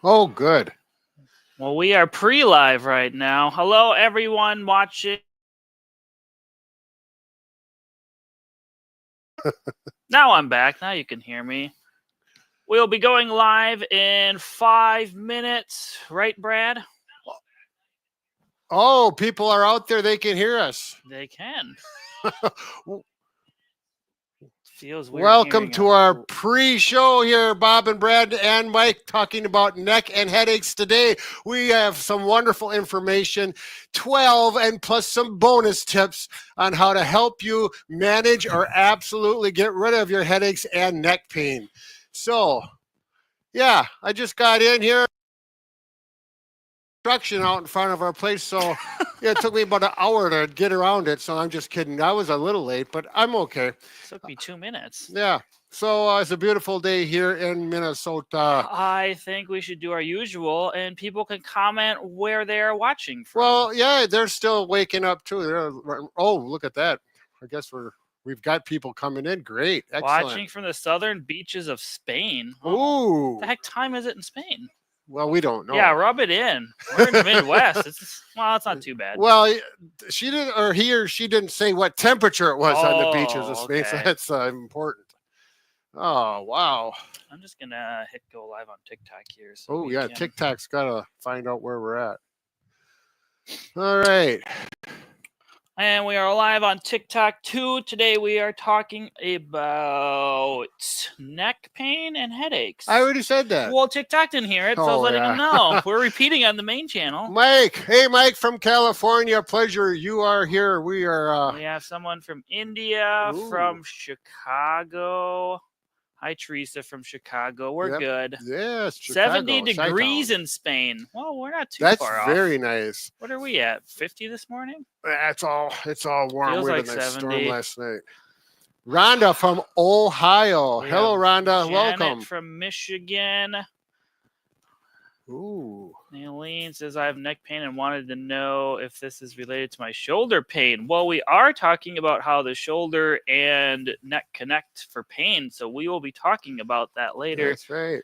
Oh, good. Well, we are pre-live right now. Hello, everyone watching. Now I'm back. Now you can hear me. We'll be going live in 5 minutes. Right, Brad? Oh, people are out there. They can hear us. They can. Feels weird. Welcome to our pre-show here, Bob and Brad and Mike, talking about neck and headaches today. We have some wonderful information, 12 and plus some bonus tips on how to help you manage or absolutely get rid of your headaches and neck pain. So, yeah, I just got in here. Construction out in front of our place, so yeah, it took me about an hour to get around it. So I'm just kidding. I was a little late, but I'm okay. It took me 2 minutes. Yeah. So it's a beautiful day here in Minnesota. I think we should do our usual, and people can comment where they are watching from. Well, yeah, they're still waking up too. Oh, look at that! I guess we've got people coming in. Great, excellent. Watching from the southern beaches of Spain. Ooh, what the heck time is it in Spain? Well, we don't know. Yeah, rub it in. We're in the Midwest. It's not too bad. Well, she didn't, or he or she didn't say what temperature it was on the beaches of Spain. Okay. So that's important. Oh, wow. I'm just going to hit go live on TikTok here. So yeah, TikTok's got to find out where we're at. All right. And we are live on TikTok too. Today we are talking about neck pain and headaches. I already said that. Well, TikTok didn't hear it, so I was letting them know. We're repeating on the main channel. Mike. Hey, Mike from California. Pleasure you are here. We are... We have someone from India, from Chicago. Hi, Teresa from Chicago. We're good. Yes, Chicago. 70 degrees in Spain. Well, we're not too far off. That's very nice. What are we at? 50 this morning? It's all warm. Feels like than that 70. Storm last night. Rhonda from Ohio. Hello, Rhonda. Janet welcome. From Michigan. Ooh. Aileen says, I have neck pain and wanted to know if this is related to my shoulder pain. Well, we are talking about how the shoulder and neck connect for pain, so we will be talking about that later. That's right.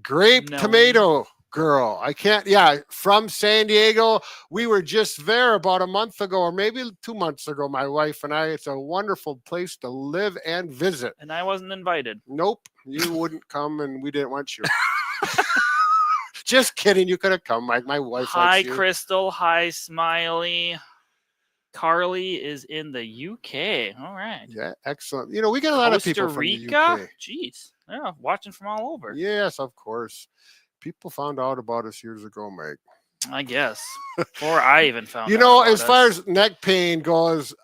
Grape tomato girl. From San Diego. We were just there about a month ago, or maybe 2 months ago, my wife and I. It's a wonderful place to live and visit. And I wasn't invited. Nope. You wouldn't come, and we didn't want you. Just kidding. You could have come, Mike. My wife. Hi, Crystal. Hi, Smiley. Carly is in the UK. All right. Yeah, excellent. We get a lot of people from the UK. Jeez. Yeah, watching from all over. Yes, of course. People found out about us years ago, Mike. I guess. Before I even found out. As far as neck pain goes,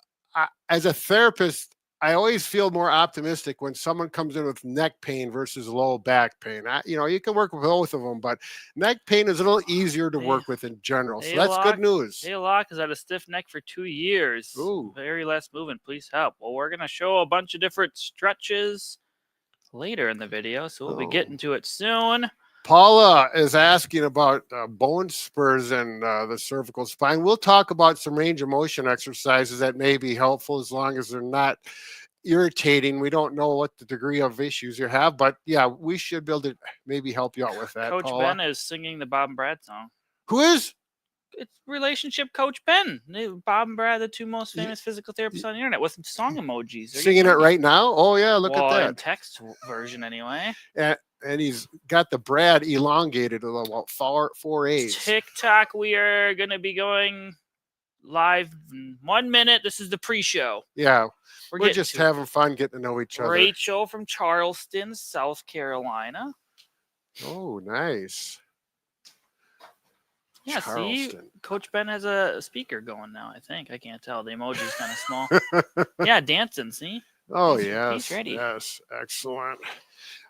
as a therapist, I always feel more optimistic when someone comes in with neck pain versus low back pain. You can work with both of them, but neck pain is a little easier to work with in general. So that's good news. Hey, Locke has had a stiff neck for 2 years. Ooh. Very less movement. Please help. Well, we're going to show a bunch of different stretches later in the video, so we'll be getting to it soon. Paula is asking about bone spurs and the cervical spine. We'll talk about some range of motion exercises that may be helpful as long as they're not irritating. We don't know what the degree of issues you have, but yeah, we should be able to maybe help you out with that. Coach Paula. Ben is singing the Bob and Brad song. Who is? It's relationship coach Ben. Bob and Brad, the two most famous physical therapists on the internet, with some song emojis. Singing it right now? Oh yeah, look at that. In text version anyway. And he's got the Brad elongated about four A's. TikTok, we are going to be going live in 1 minute. This is the pre-show. Yeah, we're just having fun getting to know each other. Rachel from Charleston, South Carolina. Oh, nice. Yeah, see, Coach Ben has a speaker going now, I think. I can't tell. The emoji's kind of small. Yeah, dancing, see? Oh, yes. He's ready. Yes, excellent.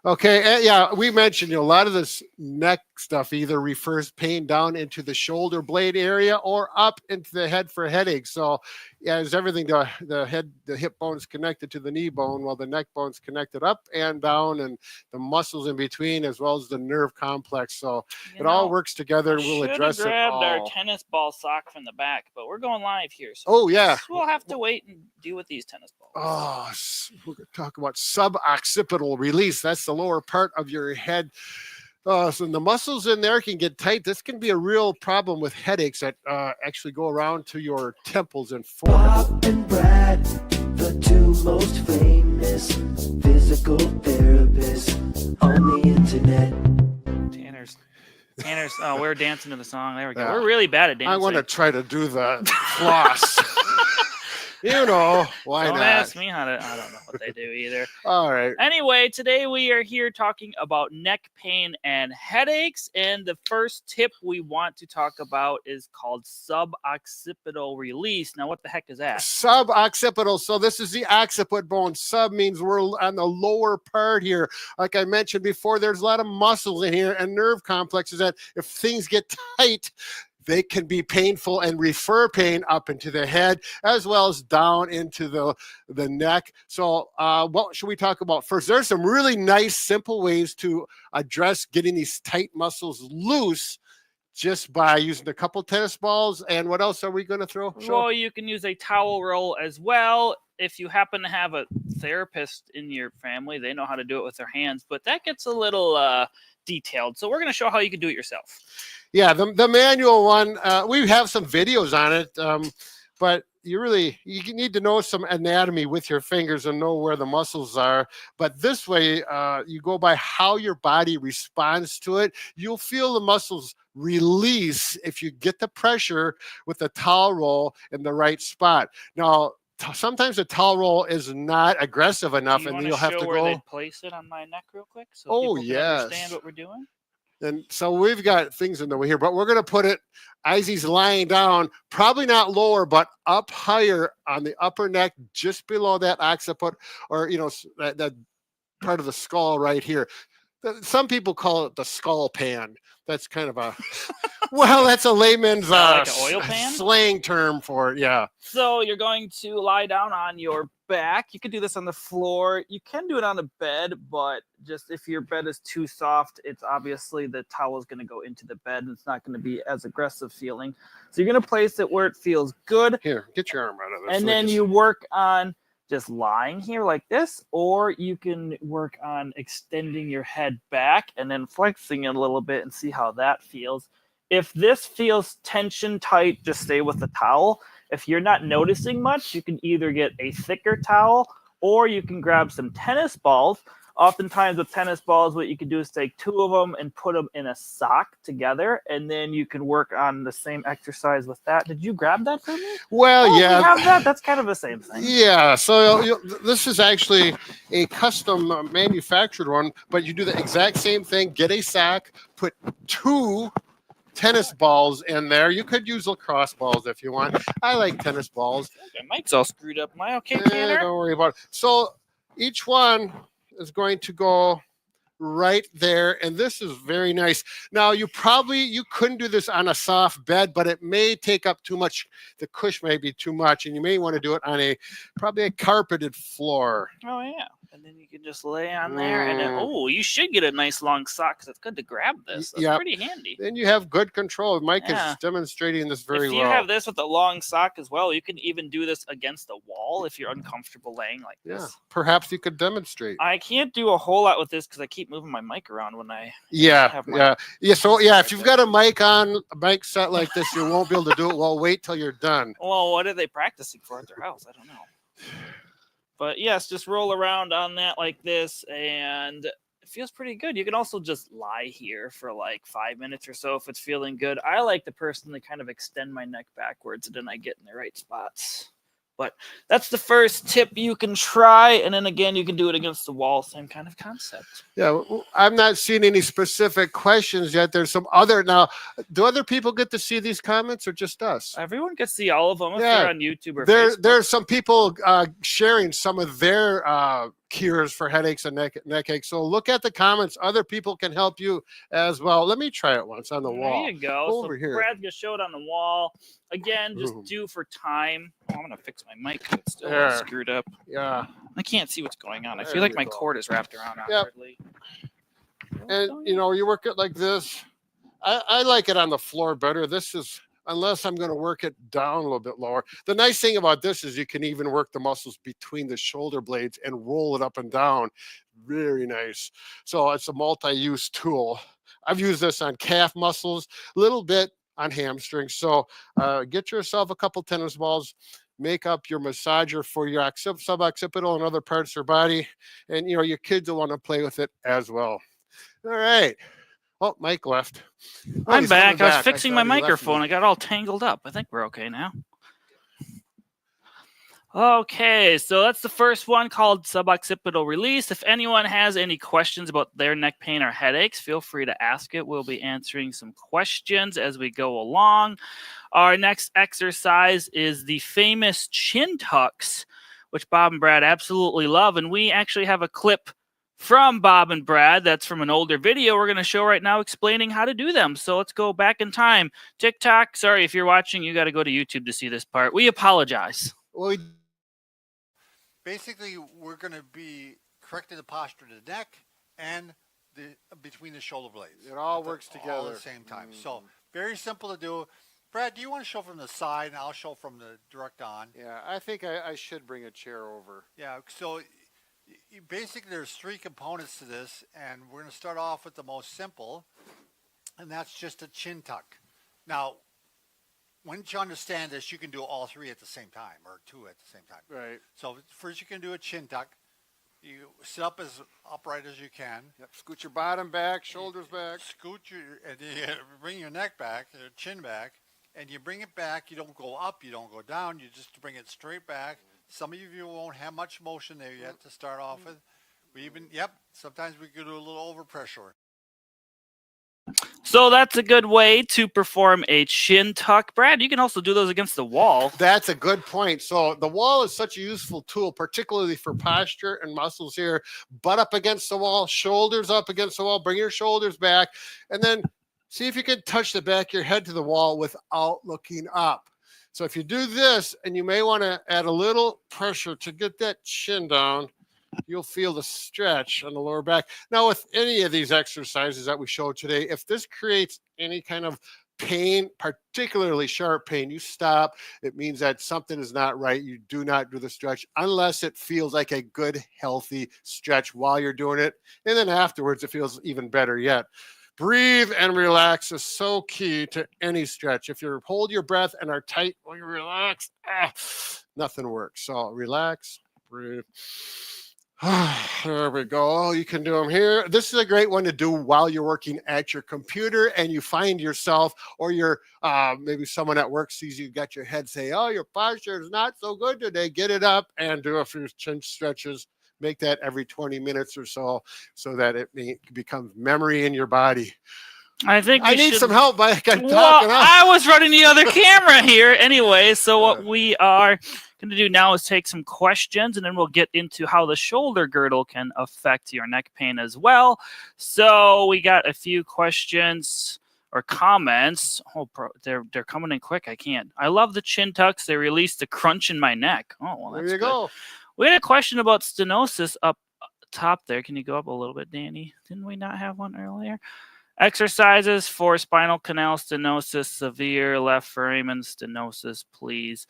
Okay, yeah, we mentioned a lot of this neck stuff either refers pain down into the shoulder blade area or up into the head for headache. So, yeah, there's everything. The hip bone is connected to the knee bone, while the neck bone's connected up and down, and the muscles in between, as well as the nerve complex. So it all works together, and we'll address it all. Should have grabbed our tennis ball sock from the back, but we're going live here. So oh yeah, we'll have to wait and deal with these tennis balls. Oh, we're going to talk about sub-occipital release. That's the lower part of your head So the muscles in there can get tight. This can be a real problem with headaches that actually go around to your temples and forehead. Bob and Brad, the two most famous physical therapists on the internet. Tanner's. Oh, we're dancing to the song. There we go. Yeah. We're really bad at dancing. I want to try to do the floss. You know, why Don't not? ask me how to. I don't know what they do either. All right. Anyway, today we are here talking about neck pain and headaches. And the first tip we want to talk about is called sub-occipital release. Now, what the heck is that? Sub-occipital. So this is the occiput bone. Sub means we're on the lower part here. Like I mentioned before, there's a lot of muscles in here and nerve complexes that if things get tight, they can be painful and refer pain up into the head as well as down into the neck. So what should we talk about first? There's some really nice, simple ways to address getting these tight muscles loose just by using a couple tennis balls. And what else are we going to throw? Well, you can use a towel roll as well. If you happen to have a therapist in your family, they know how to do it with their hands, but that gets a little detailed. So we're going to show how you can do it yourself. Yeah, the manual one, we have some videos on it, but you need to know some anatomy with your fingers and know where the muscles are. But this way, you go by how your body responds to it. You'll feel the muscles release if you get the pressure with the towel roll in the right spot. Now, sometimes the towel roll is not aggressive enough, and you'll have to where go. They'd place it on my neck real quick, so Oh, people can yes. understand what we're doing. And so we've got things in the way here, but we're going to put it as he's lying down, probably not lower, but up higher on the upper neck, just below that occiput, or, you know, that part of the skull right here. Some people call it the skull pan. That's kind of a, well, that's a layman's like an oil pan? slang term for it. Yeah. So you're going to lie down on your back. You can do this on the floor. You can do it on a bed, but just if your bed is too soft, it's obviously the towel is going to go into the bed and it's not going to be as aggressive feeling. So you're going to place it where it feels good. Here, get your arm out of this. And then you work on just lying here like this, or you can work on extending your head back and then flexing it a little bit and see how that feels. If this feels tension tight, just stay with the towel. If you're not noticing much, you can either get a thicker towel or you can grab some tennis balls. Oftentimes with tennis balls, what you can do is take two of them and put them in a sock together, and then you can work on the same exercise with that. Did you grab that for me? Well, yeah. We have that. That's kind of the same thing. Yeah. So this is actually a custom manufactured one, but you do the exact same thing. Get a sock, put two tennis balls in there. You could use lacrosse balls if you want. I like tennis balls. Okay, Mike's all screwed up. Am I okay, Tanner? Don't worry about it. So each one is going to go right there, and this is very nice. Now you couldn't do this on a soft bed, but it may take up too much. The cushion may be too much, and you may want to do it on probably a carpeted floor. Oh yeah, and then you can just lay on there, and then you should get a nice long sock because it's good to grab this. That's pretty handy. Then you have good control. Mike is demonstrating this very well. If you have this with a long sock as well, you can even do this against a wall if you're uncomfortable laying like this. Yeah, perhaps you could demonstrate. I can't do a whole lot with this because I keep moving my mic around when I have my So if you've got a mic set like this, you won't be able to do it. Well, wait till you're done. Well, what are they practicing for at their house? I don't know. But yes, just roll around on that like this, and it feels pretty good. You can also just lie here for like 5 minutes or so if it's feeling good. I like to personally kind of extend my neck backwards, and then I get in the right spots. But that's the first tip you can try. And then again, you can do it against the wall. Same kind of concept. Yeah, I'm not seeing any specific questions yet. There's some other. Now, do other people get to see these comments or just us? Everyone can see all of them if they're on YouTube or Facebook. There's some people sharing some of their cures for headaches and neck aches. So look at the comments. Other people can help you as well. Let me try it once on the wall. There you go. Over here. Brad's going to show it on the wall. Again, just do for time. Oh, I'm going to fix my mic. It's still all screwed up. Yeah. I can't see what's going on. I feel like my cord is wrapped around awkwardly. And, you work it like this. I like it on the floor better. This is, unless I'm going to work it down a little bit lower. The nice thing about this is you can even work the muscles between the shoulder blades and roll it up and down. Very nice. So it's a multi-use tool. I've used this on calf muscles, a little bit on hamstrings. So get yourself a couple tennis balls, make up your massager for your sub-occipital and other parts of your body. And, your kids will want to play with it as well. All right. Oh, Mike left. Oh, I'm he's coming back. I was back. fixing thought my he left microphone. me. I got all tangled up. I think we're okay now. Okay, so that's the first one called Sub-Occipital Release. If anyone has any questions about their neck pain or headaches, feel free to ask it. We'll be answering some questions as we go along. Our next exercise is the famous chin tucks, which Bob and Brad absolutely love. And we actually have a clip from Bob and Brad that's from an older video we're going to show right now explaining how to do them. So let's go back in time. TikTok, sorry, if you're watching, you got to go to YouTube to see this part. We apologize. Well, Basically, we're going to be correcting the posture of the neck and between the shoulder blades. it all works All together. at the same time. So very simple to do. Brad, do you want to show from the side, and I'll show from the direct on? Yeah, I think I should bring a chair over. Yeah. So basically, there's three components to this, and we're going to start off with the most simple, and that's just a chin tuck. Now, once you understand this, you can do all three at the same time, or two at the same time. Right. So first you can do a chin tuck. You sit up as upright as you can. Yep. Scoot your bottom back, shoulders back. Scoot and you bring your neck back, your chin back, and you bring it back. You don't go up, you don't go down. You just bring it straight back. Some of you won't have much motion there yet to start off with. Sometimes we could do a little overpressure. So that's a good way to perform a chin tuck. Brad, you can also do those against the wall. That's a good point. So the wall is such a useful tool, particularly for posture and muscles here. Butt up against the wall, shoulders up against the wall, bring your shoulders back, and then see if you can touch the back of your head to the wall without looking up. So if you do this, and you may want to add a little pressure to get that chin down, you'll feel the stretch on the lower back. Now, with any of these exercises that we showed today, if this creates any kind of pain, particularly sharp pain, you stop. It means that something is not right. You do not do the stretch unless it feels like a good, healthy stretch while you're doing it. And then afterwards, it feels even better yet. Breathe and relax is so key to any stretch. If you hold your breath and are tight while you relax, nothing works. So relax, breathe. There we go. You can do them here. This is a great one to do while you're working at your computer and you find yourself, or you're maybe someone at work sees you got your head, say, oh, your posture is not so good today. Get it up and do a few chin stretches. Make that every 20 minutes or so that it becomes memory in your body. I think I need some help, Mike. I'm Well, talking up. I was running the other camera here anyway. So what we are going to do now is take some questions, and then we'll get into how the shoulder girdle can affect your neck pain as well. So we got a few questions or comments. Oh, they're coming in quick. I can't. I love the chin tucks. They release the crunch in my neck. Oh, well, that's There you good. go. We had a question about stenosis up top there. Can you go up a little bit, Danny? Didn't we not have one earlier? Exercises for spinal canal stenosis, severe left foramen stenosis, please.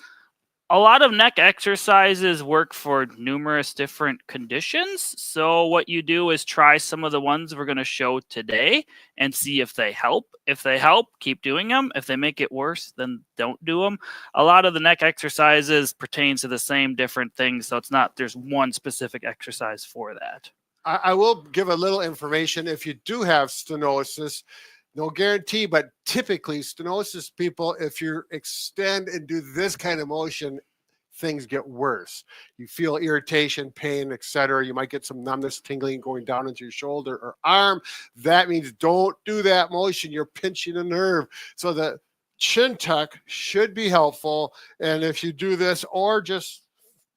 A lot of neck exercises work for numerous different conditions. So what you do is try some of the ones we're going to show today and see if they help. If they help, keep doing them. If they make it worse, then don't do them. A lot of the neck exercises pertain to the same different things. So it's not there's one specific exercise for that. I will give a little information. If you do have stenosis, no guarantee, but typically stenosis people, if you extend and do this kind of motion, things get worse. You feel irritation, pain, etc. You might get some numbness, tingling going down into your shoulder or arm. That means don't do that motion. You're pinching a nerve. So the chin tuck should be helpful. And if you do this or just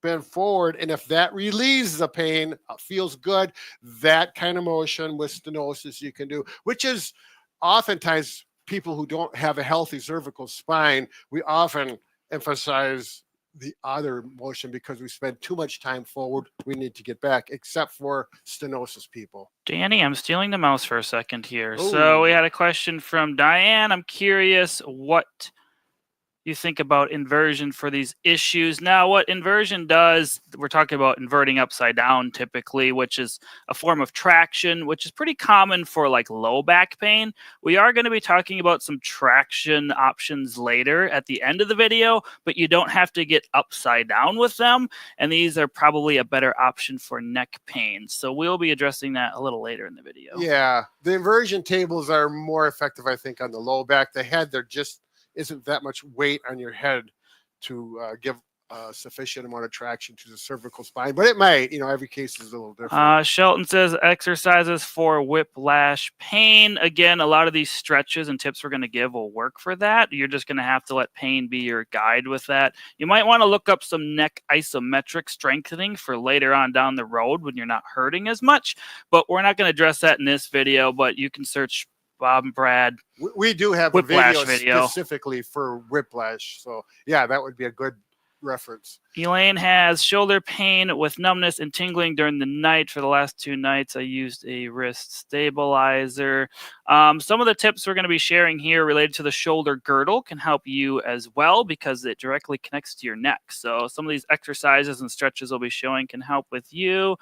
bend forward, and if that relieves the pain, feels good, that kind of motion with stenosis you can do, which is oftentimes people who don't have a healthy cervical spine, we often emphasize the other motion because we spend too much time forward. We need to get back, except for stenosis people. Danny, I'm stealing the mouse for a second here. Ooh. So we had a question from Diane. I'm curious what you think about inversion for these issues. Now, what inversion does, we're talking about inverting upside down typically, which is a form of traction, which is pretty common for like low back pain. We are going to be talking about some traction options later at the end of the video, but you don't have to get upside down with them. And these are probably a better option for neck pain. So we'll be addressing that a little later in the video. Yeah, the inversion tables are more effective, I think, on the low back. The head, there just isn't that much weight on your head to give sufficient amount of traction to the cervical spine, but it might. Every case is a little different. Shelton says exercises for whiplash pain. Again, a lot of these stretches and tips we're going to give will work for that. You're just going to have to let pain be your guide with that. You might want to look up some neck isometric strengthening for later on down the road when you're not hurting as much, but we're not going to address that in this video, but you can search Bob and Brad. We do have a video specifically for whiplash. So yeah, that would be a good reference. Elaine has shoulder pain with numbness and tingling during the night. For the last 2 nights, I used a wrist stabilizer. Some of the tips we're going to be sharing here related to the shoulder girdle can help you as well because it directly connects to your neck. So some of these exercises and stretches we'll be showing can help with you.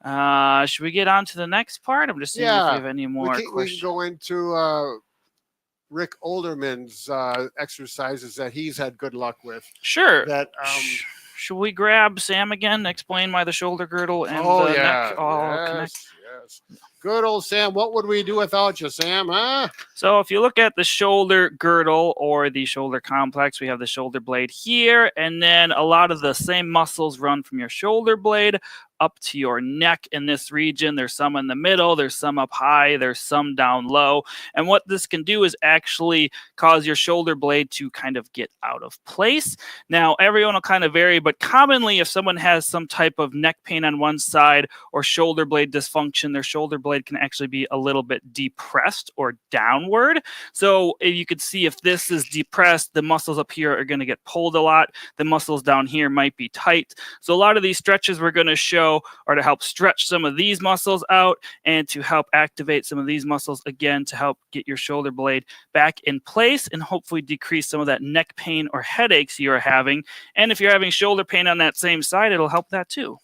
Should we get on to the next part? I'm just seeing if we have any more questions. We can go into Rick Olderman's exercises that he's had good luck with. Sure. That should we grab Sam again? Explain why the shoulder girdle and the neck all connect. Yes. Good old Sam. What would we do without you, Sam? Huh? So if you look at the shoulder girdle or the shoulder complex, we have the shoulder blade here, and then a lot of the same muscles run from your shoulder blade up to your neck in this region. There's some in the middle, there's some up high, there's some down low. And what this can do is actually cause your shoulder blade to kind of get out of place. Now, everyone will kind of vary, but commonly if someone has some type of neck pain on one side or shoulder blade dysfunction, their shoulder blade can actually be a little bit depressed or downward. So if you could see if this is depressed, the muscles up here are going to get pulled a lot. The muscles down here might be tight. So a lot of these stretches we're going to show are to help stretch some of these muscles out and to help activate some of these muscles again to help get your shoulder blade back in place and hopefully decrease some of that neck pain or headaches you're having. And if you're having shoulder pain on that same side, it'll help that too.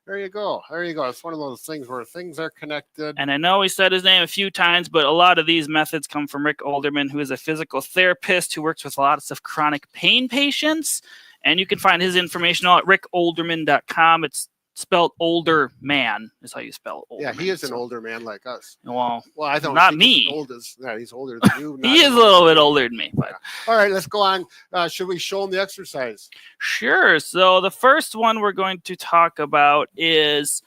There you go. There you go. It's one of those things where things are connected. And I know we said his name a few times, but a lot of these methods come from Rick Olderman, who is a physical therapist who works with a lot of chronic pain patients. And you can find his information all at rickolderman.com. It's spelled older man is how you spell older. Yeah, he is an older man like us. Well, I don't not think me. He's older than you. He is a little bit older than me. But. Yeah. All right, let's go on. Should we show him the exercise? Sure. So the first one we're going to talk about is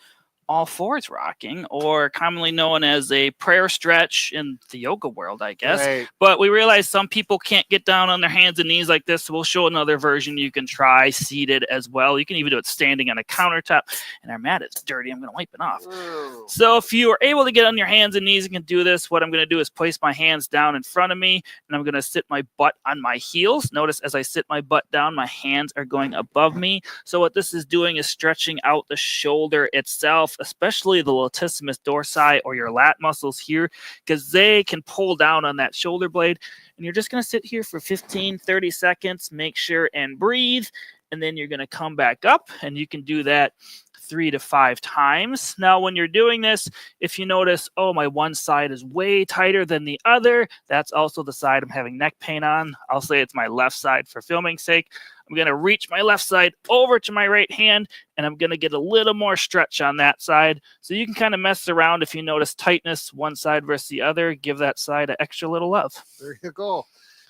all fours rocking, or commonly known as a prayer stretch in the yoga world, I guess. Right. But we realize some people can't get down on their hands and knees like this, so we'll show another version you can try seated as well. You can even do it standing on a countertop, and our mat is dirty. I'm going to wipe it off. Ooh. So if you are able to get on your hands and knees and can do this, what I'm going to do is place my hands down in front of me, and I'm going to sit my butt on my heels. Notice as I sit my butt down, my hands are going above me. So what this is doing is stretching out the shoulder itself, especially the latissimus dorsi or your lat muscles here, because they can pull down on that shoulder blade. And you're just going to sit here for 15, 30 seconds, make sure and breathe. And then you're going to come back up, and you can do that 3 to 5 times. Now, when you're doing this, if you notice, oh, my one side is way tighter than the other, that's also the side I'm having neck pain on. I'll say it's my left side for filming's sake. I'm going to reach my left side over to my right hand, and I'm going to get a little more stretch on that side. So you can kind of mess around if you notice tightness one side versus the other. Give that side an extra little love. There you go.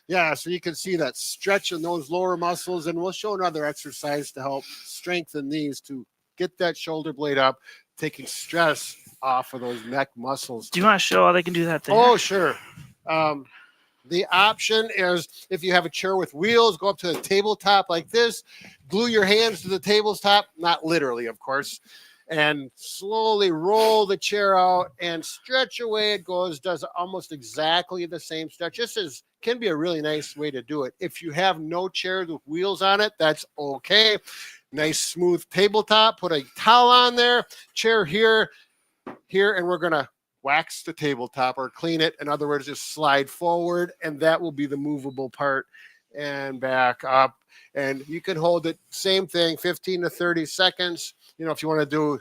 Yeah, so you can see that stretch in those lower muscles, and we'll show another exercise to help strengthen these to get that shoulder blade up, taking stress off of those neck muscles. Do you want to show how they can do that there? Oh, sure. The option is if you have a chair with wheels, go up to the tabletop like this, glue your hands to the tabletop, not literally, of course, and slowly roll the chair out and stretch away. It goes, does almost exactly the same stretch. This can be a really nice way to do it. If you have no chairs with wheels on it, that's okay. Nice smooth tabletop, put a towel on there, chair here, and we're going to wax the tabletop or clean it. In other words, just slide forward, and that will be the movable part and back up. And you can hold it, same thing, 15 to 30 seconds. You know, if you want to do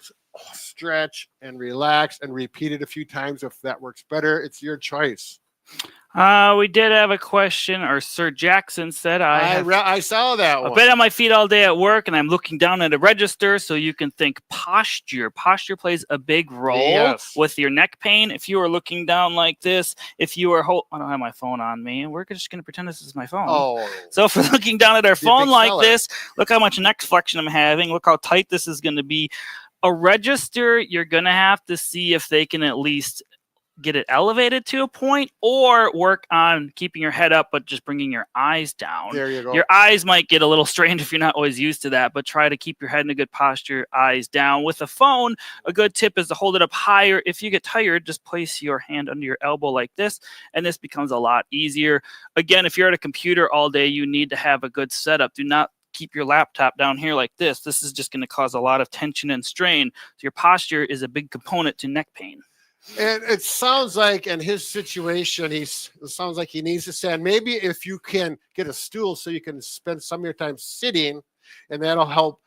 stretch and relax and repeat it a few times, if that works better, it's your choice. We did have a question, or Sir Jackson said, I saw that one. I've been on my feet all day at work and I'm looking down at a register, so you can think posture. Posture plays a big role with your neck pain. If you are looking down like this, if you are I don't have my phone on me, and we're just going to pretend this is my phone. Oh. So if we're looking down at our phone like this, look how much neck flexion I'm having. Look how tight this is going to be. A register, you're going to have to see if they can at least get it elevated to a point, or work on keeping your head up but just bringing your eyes down. There you go. Your eyes might get a little strained if you're not always used to that, but try to keep your head in a good posture, eyes down. With a phone, a good tip is to hold it up higher. If you get tired, just place your hand under your elbow like this, and this becomes a lot easier. Again, if you're at a computer all day, you need to have a good setup. Do not keep your laptop down here like this. This is just going to cause a lot of tension and strain. So your posture is a big component to neck pain. And it sounds like in his situation, it sounds like he needs to stand. Maybe if you can get a stool so you can spend some of your time sitting, and that'll help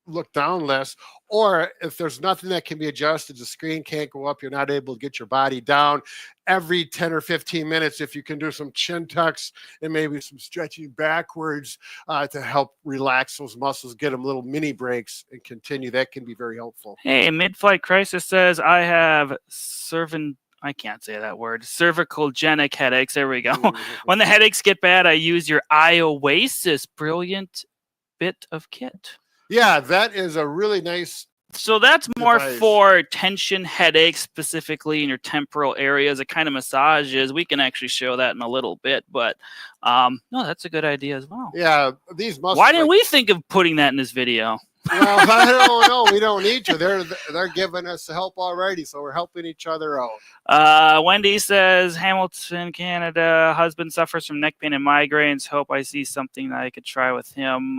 look down less. Or if there's nothing that can be adjusted, the screen can't go up, you're not able to get your body down. Every 10 or 15 minutes, if you can do some chin tucks and maybe some stretching backwards to help relax those muscles, get them little mini breaks and continue, that can be very helpful. Hey, Mid-Flight Crisis says, I have I can't say that word. Cervical genic headaches. There we go. When the headaches get bad, I use your EyeOasis. Brilliant bit of kit. Yeah, that is a really nice. So that's more device for tension headaches, specifically in your temporal areas. It kind of massages. We can actually show that in a little bit, but no, that's a good idea as well. Yeah, these muscles. Why didn't we think of putting that in this video? Well, I don't know. We don't need to. They're giving us help already, so we're helping each other out. Wendy says, Hamilton, Canada. Husband suffers from neck pain and migraines. Hope I see something that I could try with him.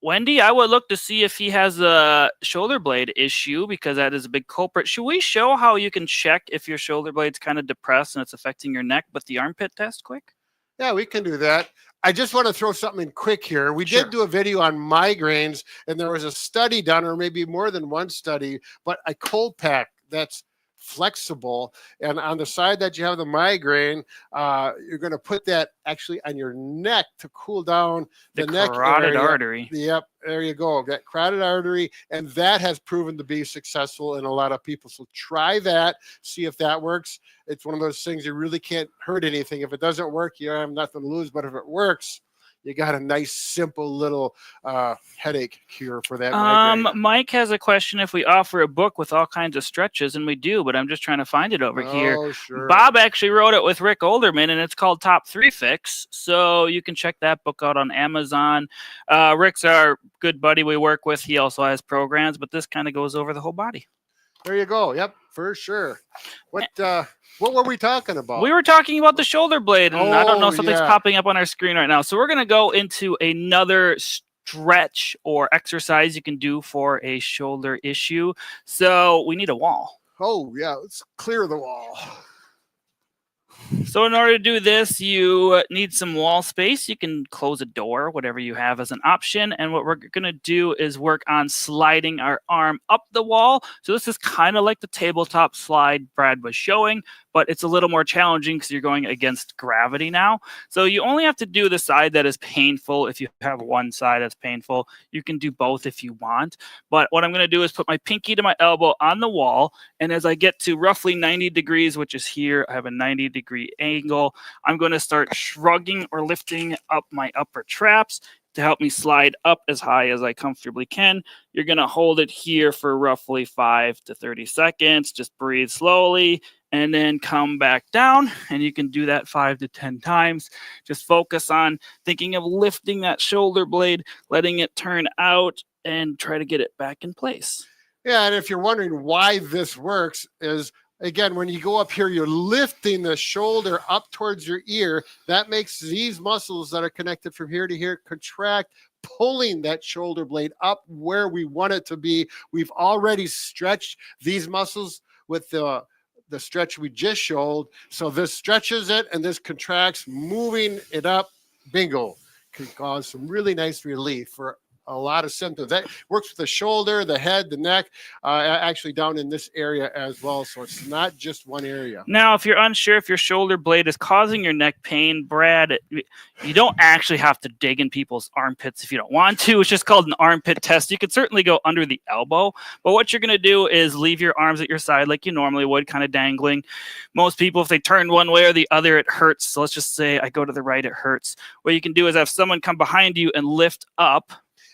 Wendy, I would look to see if he has a shoulder blade issue, because that is a big culprit. Should we show how you can check if your shoulder blade's kind of depressed and it's affecting your neck with the armpit test quick? Yeah, we can do that. I just want to throw something in quick here. We did do a video on migraines, and there was a study done, or maybe more than one study, but a cold pack that's flexible, and on the side that you have the migraine, you're going to put that actually on your neck to cool down the neck carotid area. artery. Yep, there you go, that carotid artery, and that has proven to be successful in a lot of people. So try that, see if that works. It's one of those things, you really can't hurt anything. If it doesn't work, you have nothing to lose, but if it works, you got a nice, simple little headache cure for that migraine. Mike has a question if we offer a book with all kinds of stretches, and we do, but I'm just trying to find it over here. Sure. Bob actually wrote it with Rick Olderman, and it's called Top 3 Fix, so you can check that book out on Amazon. Rick's our good buddy we work with. He also has programs, but this kind of goes over the whole body. There you go. Yep, for sure. What were we talking about? We were talking about the shoulder blade, and I don't know, something's yeah. popping up on our screen right now. So we're going to go into another stretch or exercise you can do for a shoulder issue. So we need a wall. Oh, yeah, let's clear the wall. So in order to do this, you need some wall space. You can close a door, whatever you have as an option. And what we're going to do is work on sliding our arm up the wall. So this is kind of like the tabletop slide Brad was showing, but it's a little more challenging because you're going against gravity now. So you only have to do the side that is painful. If you have one side that's painful, you can do both if you want. But what I'm going to do is put my pinky to my elbow on the wall. And as I get to roughly 90 degrees, which is here, I have a 90-degree angle, I'm going to start shrugging or lifting up my upper traps to help me slide up as high as I comfortably can. You're going to hold it here for roughly 5 to 30 seconds. Just breathe slowly and then come back down. And you can do that 5 to 10 times. Just focus on thinking of lifting that shoulder blade, letting it turn out, and try to get it back in place. Yeah, and if you're wondering why this works is, again, when you go up here, you're lifting the shoulder up towards your ear. That makes these muscles that are connected from here to here contract, pulling that shoulder blade up where we want it to be. We've already stretched these muscles with the the stretch we just showed. So this stretches it and this contracts, moving it up. Bingo. Can cause some really nice relief for a lot of symptoms. That works with the shoulder, the head, the neck, actually down in this area as well. So it's not just one area. Now, if you're unsure if your shoulder blade is causing your neck pain, Brad, you don't actually have to dig in people's armpits if you don't want to. It's just called an armpit test. You can certainly go under the elbow, but what you're going to do is leave your arms at your side like you normally would, kind of dangling. Most people, if they turn one way or the other, it hurts. So let's just say I go to the right, it hurts. What you can do is have someone come behind you and lift up.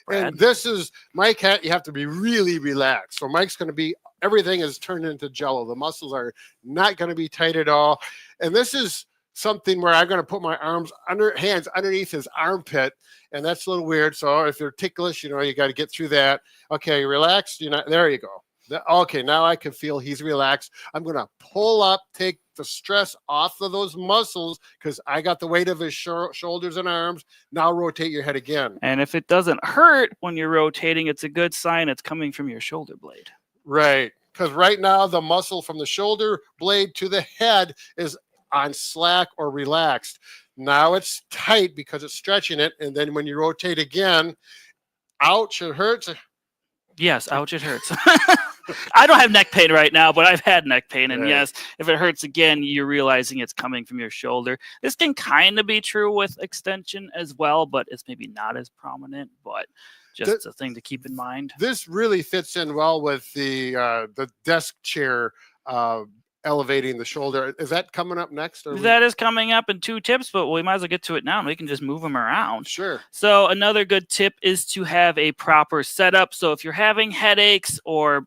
Brad. And this is Mike. You have to be really relaxed. So Mike's going to be, everything is turned into jello. The muscles are not going to be tight at all. And this is something where I'm going to put my hands underneath his armpit, and that's a little weird. So if you're ticklish, you got to get through that. Okay, relax. There you go. Okay, now I can feel he's relaxed. I'm going to pull up, take the stress off of those muscles because I got the weight of his shoulders and arms. Now rotate your head again. And if it doesn't hurt when you're rotating, it's a good sign it's coming from your shoulder blade. Right, because right now the muscle from the shoulder blade to the head is on slack or relaxed. Now it's tight because it's stretching it. And then when you rotate again, ouch, it hurts. Yes, ouch, it hurts. I don't have neck pain right now, but I've had neck pain. And right. Yes, if it hurts again, you're realizing it's coming from your shoulder. This can kind of be true with extension as well, but it's maybe not as prominent, but just a thing to keep in mind. This really fits in well with the desk chair elevating the shoulder. Is that coming up next? That is coming up in 2 tips, but we might as well get to it now and we can just move them around. Sure. So another good tip is to have a proper setup. So if you're having headaches or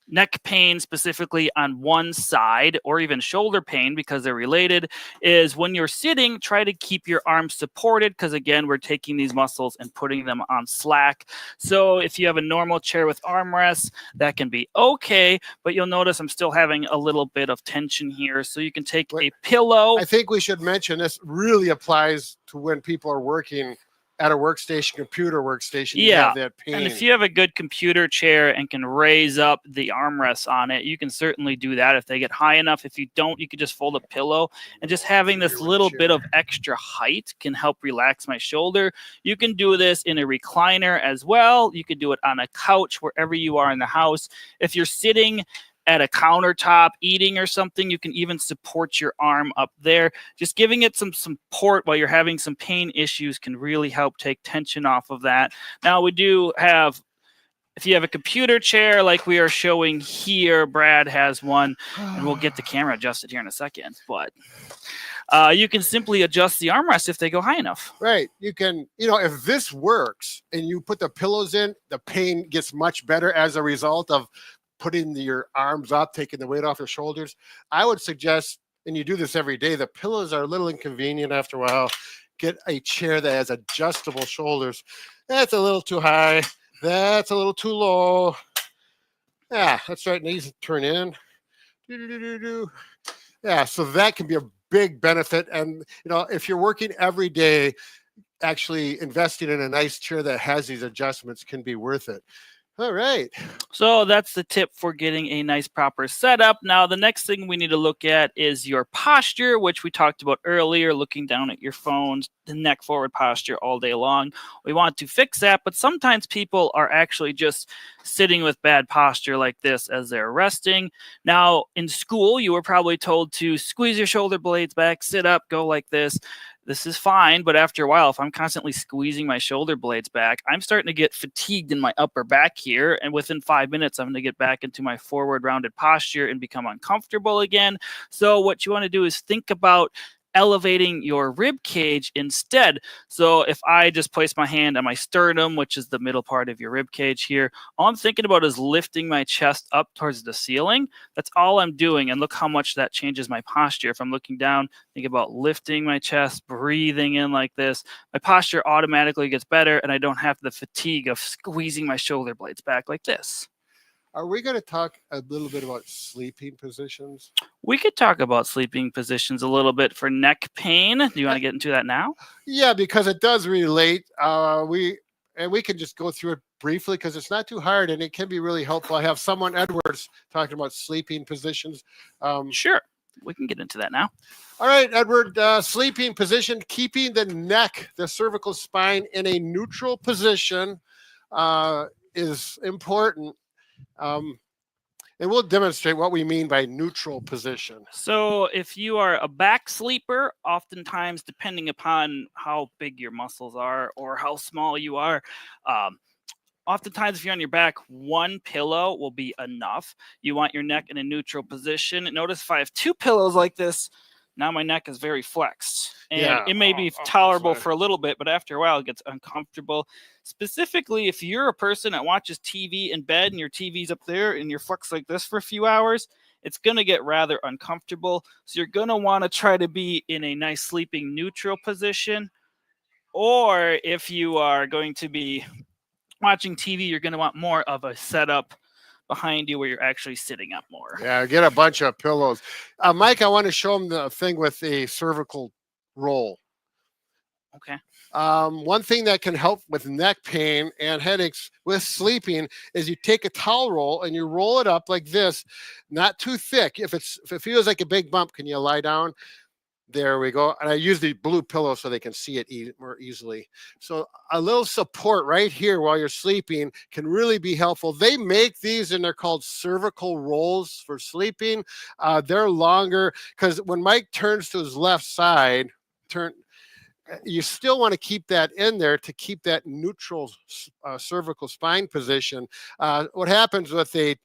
neck pain specifically on one side, or even shoulder pain because they're related, is when you're sitting, try to keep your arms supported because, again, we're taking these muscles and putting them on slack. So if you have a normal chair with armrests, that can be okay, but you'll notice I'm still having a little bit of tension here. So you can take a pillow. I think we should mention this really applies to when people are working at a workstation, computer workstation. You have that pain. And if you have a good computer chair and can raise up the armrests on it, you can certainly do that if they get high enough. If you don't, you could just fold a pillow, and just having this little bit of extra height can help relax my shoulder. You can do this in a recliner as well. You can do it on a couch, wherever you are in the house. If you're sitting at a countertop eating or something, you can even support your arm up there. Just giving it some support while you're having some pain issues can really help take tension off of that. Now we do have, if you have a computer chair like we are showing here, Brad has one, and we'll get the camera adjusted here in a second, but you can simply adjust the armrest if they go high enough. Right. You can, if this works and you put the pillows in, the pain gets much better as a result of putting your arms up, taking the weight off your shoulders. I would suggest, and you do this every day, the pillows are a little inconvenient after a while. Get a chair that has adjustable shoulders. That's a little too high. That's a little too low. Yeah, that's right. Knees turn in. Yeah, so that can be a big benefit. And, if you're working every day, actually investing in a nice chair that has these adjustments can be worth it. All right. So that's the tip for getting a nice proper setup. Now, the next thing we need to look at is your posture, which we talked about earlier, looking down at your phones, the neck forward posture all day long. We want to fix that, but sometimes people are actually just sitting with bad posture like this as they're resting. Now, in school, you were probably told to squeeze your shoulder blades back, sit up, go like this. This is fine, but after a while, if I'm constantly squeezing my shoulder blades back, I'm starting to get fatigued in my upper back here, and within 5 minutes, I'm going to get back into my forward rounded posture and become uncomfortable again. So what you want to do is think about elevating your rib cage instead. So if I just place my hand on my sternum, which is the middle part of your rib cage here, all I'm thinking about is lifting my chest up towards the ceiling. That's all I'm doing. And look how much that changes my posture. If I'm looking down, think about lifting my chest, breathing in like this. My posture automatically gets better, and I don't have the fatigue of squeezing my shoulder blades back like this. Are we going to talk a little bit about sleeping positions? We could talk about sleeping positions a little bit for neck pain. Do you want to get into that now? Yeah, because it does relate. and we can just go through it briefly because it's not too hard and it can be really helpful. I have someone, Edwards, talking about sleeping positions. Sure, we can get into that now. All right, Edward, sleeping position, keeping the neck, the cervical spine in a neutral position is important. And we'll demonstrate what we mean by neutral position. So if you are a back sleeper, oftentimes depending upon how big your muscles are or how small you are, oftentimes if you're on your back, one pillow will be enough. You want your neck in a neutral position. Notice if I have two pillows like this, now my neck is very flexed. And it may be tolerable for a little bit, but after a while it gets uncomfortable. Specifically, if you're a person that watches TV in bed and your TV's up there and you're flexed like this for a few hours, it's going to get rather uncomfortable. So you're going to want to try to be in a nice sleeping neutral position. Or if you are going to be watching TV, you're going to want more of a setup behind you where you're actually sitting up more. Yeah, get a bunch of pillows. Mike, I want to show them the thing with the cervical roll. Okay. One thing that can help with neck pain and headaches with sleeping is you take a towel roll and you roll it up like this, not too thick. If it feels like a big bump, can you lie down? There we go. And I use the blue pillow so they can see it more easily. So a little support right here while you're sleeping can really be helpful. They make these and they're called cervical rolls for sleeping. They're longer because when Mike turns to his left side, you still want to keep that in there to keep that neutral cervical spine position. What happens with a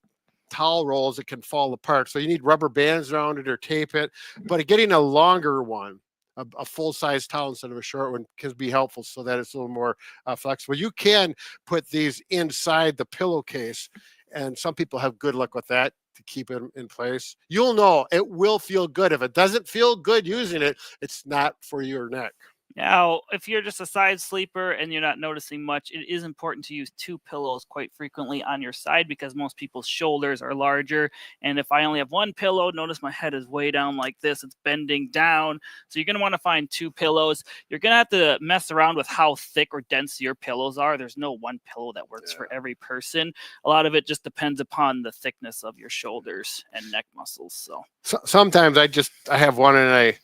towel rolls, it can fall apart. So you need rubber bands around it or tape it. But getting a longer one, a full-size towel instead of a short one, can be helpful so that it's a little more flexible. You can put these inside the pillowcase, and some people have good luck with that to keep it in place. You'll know it will feel good. If it doesn't feel good using it, it's not for your neck. Now, if you're just a side sleeper and you're not noticing much, it is important to use two pillows quite frequently on your side because most people's shoulders are larger. And if I only have one pillow, notice my head is way down like this. It's bending down. So you're going to want to find two pillows. You're going to have to mess around with how thick or dense your pillows are. There's no one pillow that works for every person. A lot of it just depends upon the thickness of your shoulders and neck muscles. So sometimes I have one and I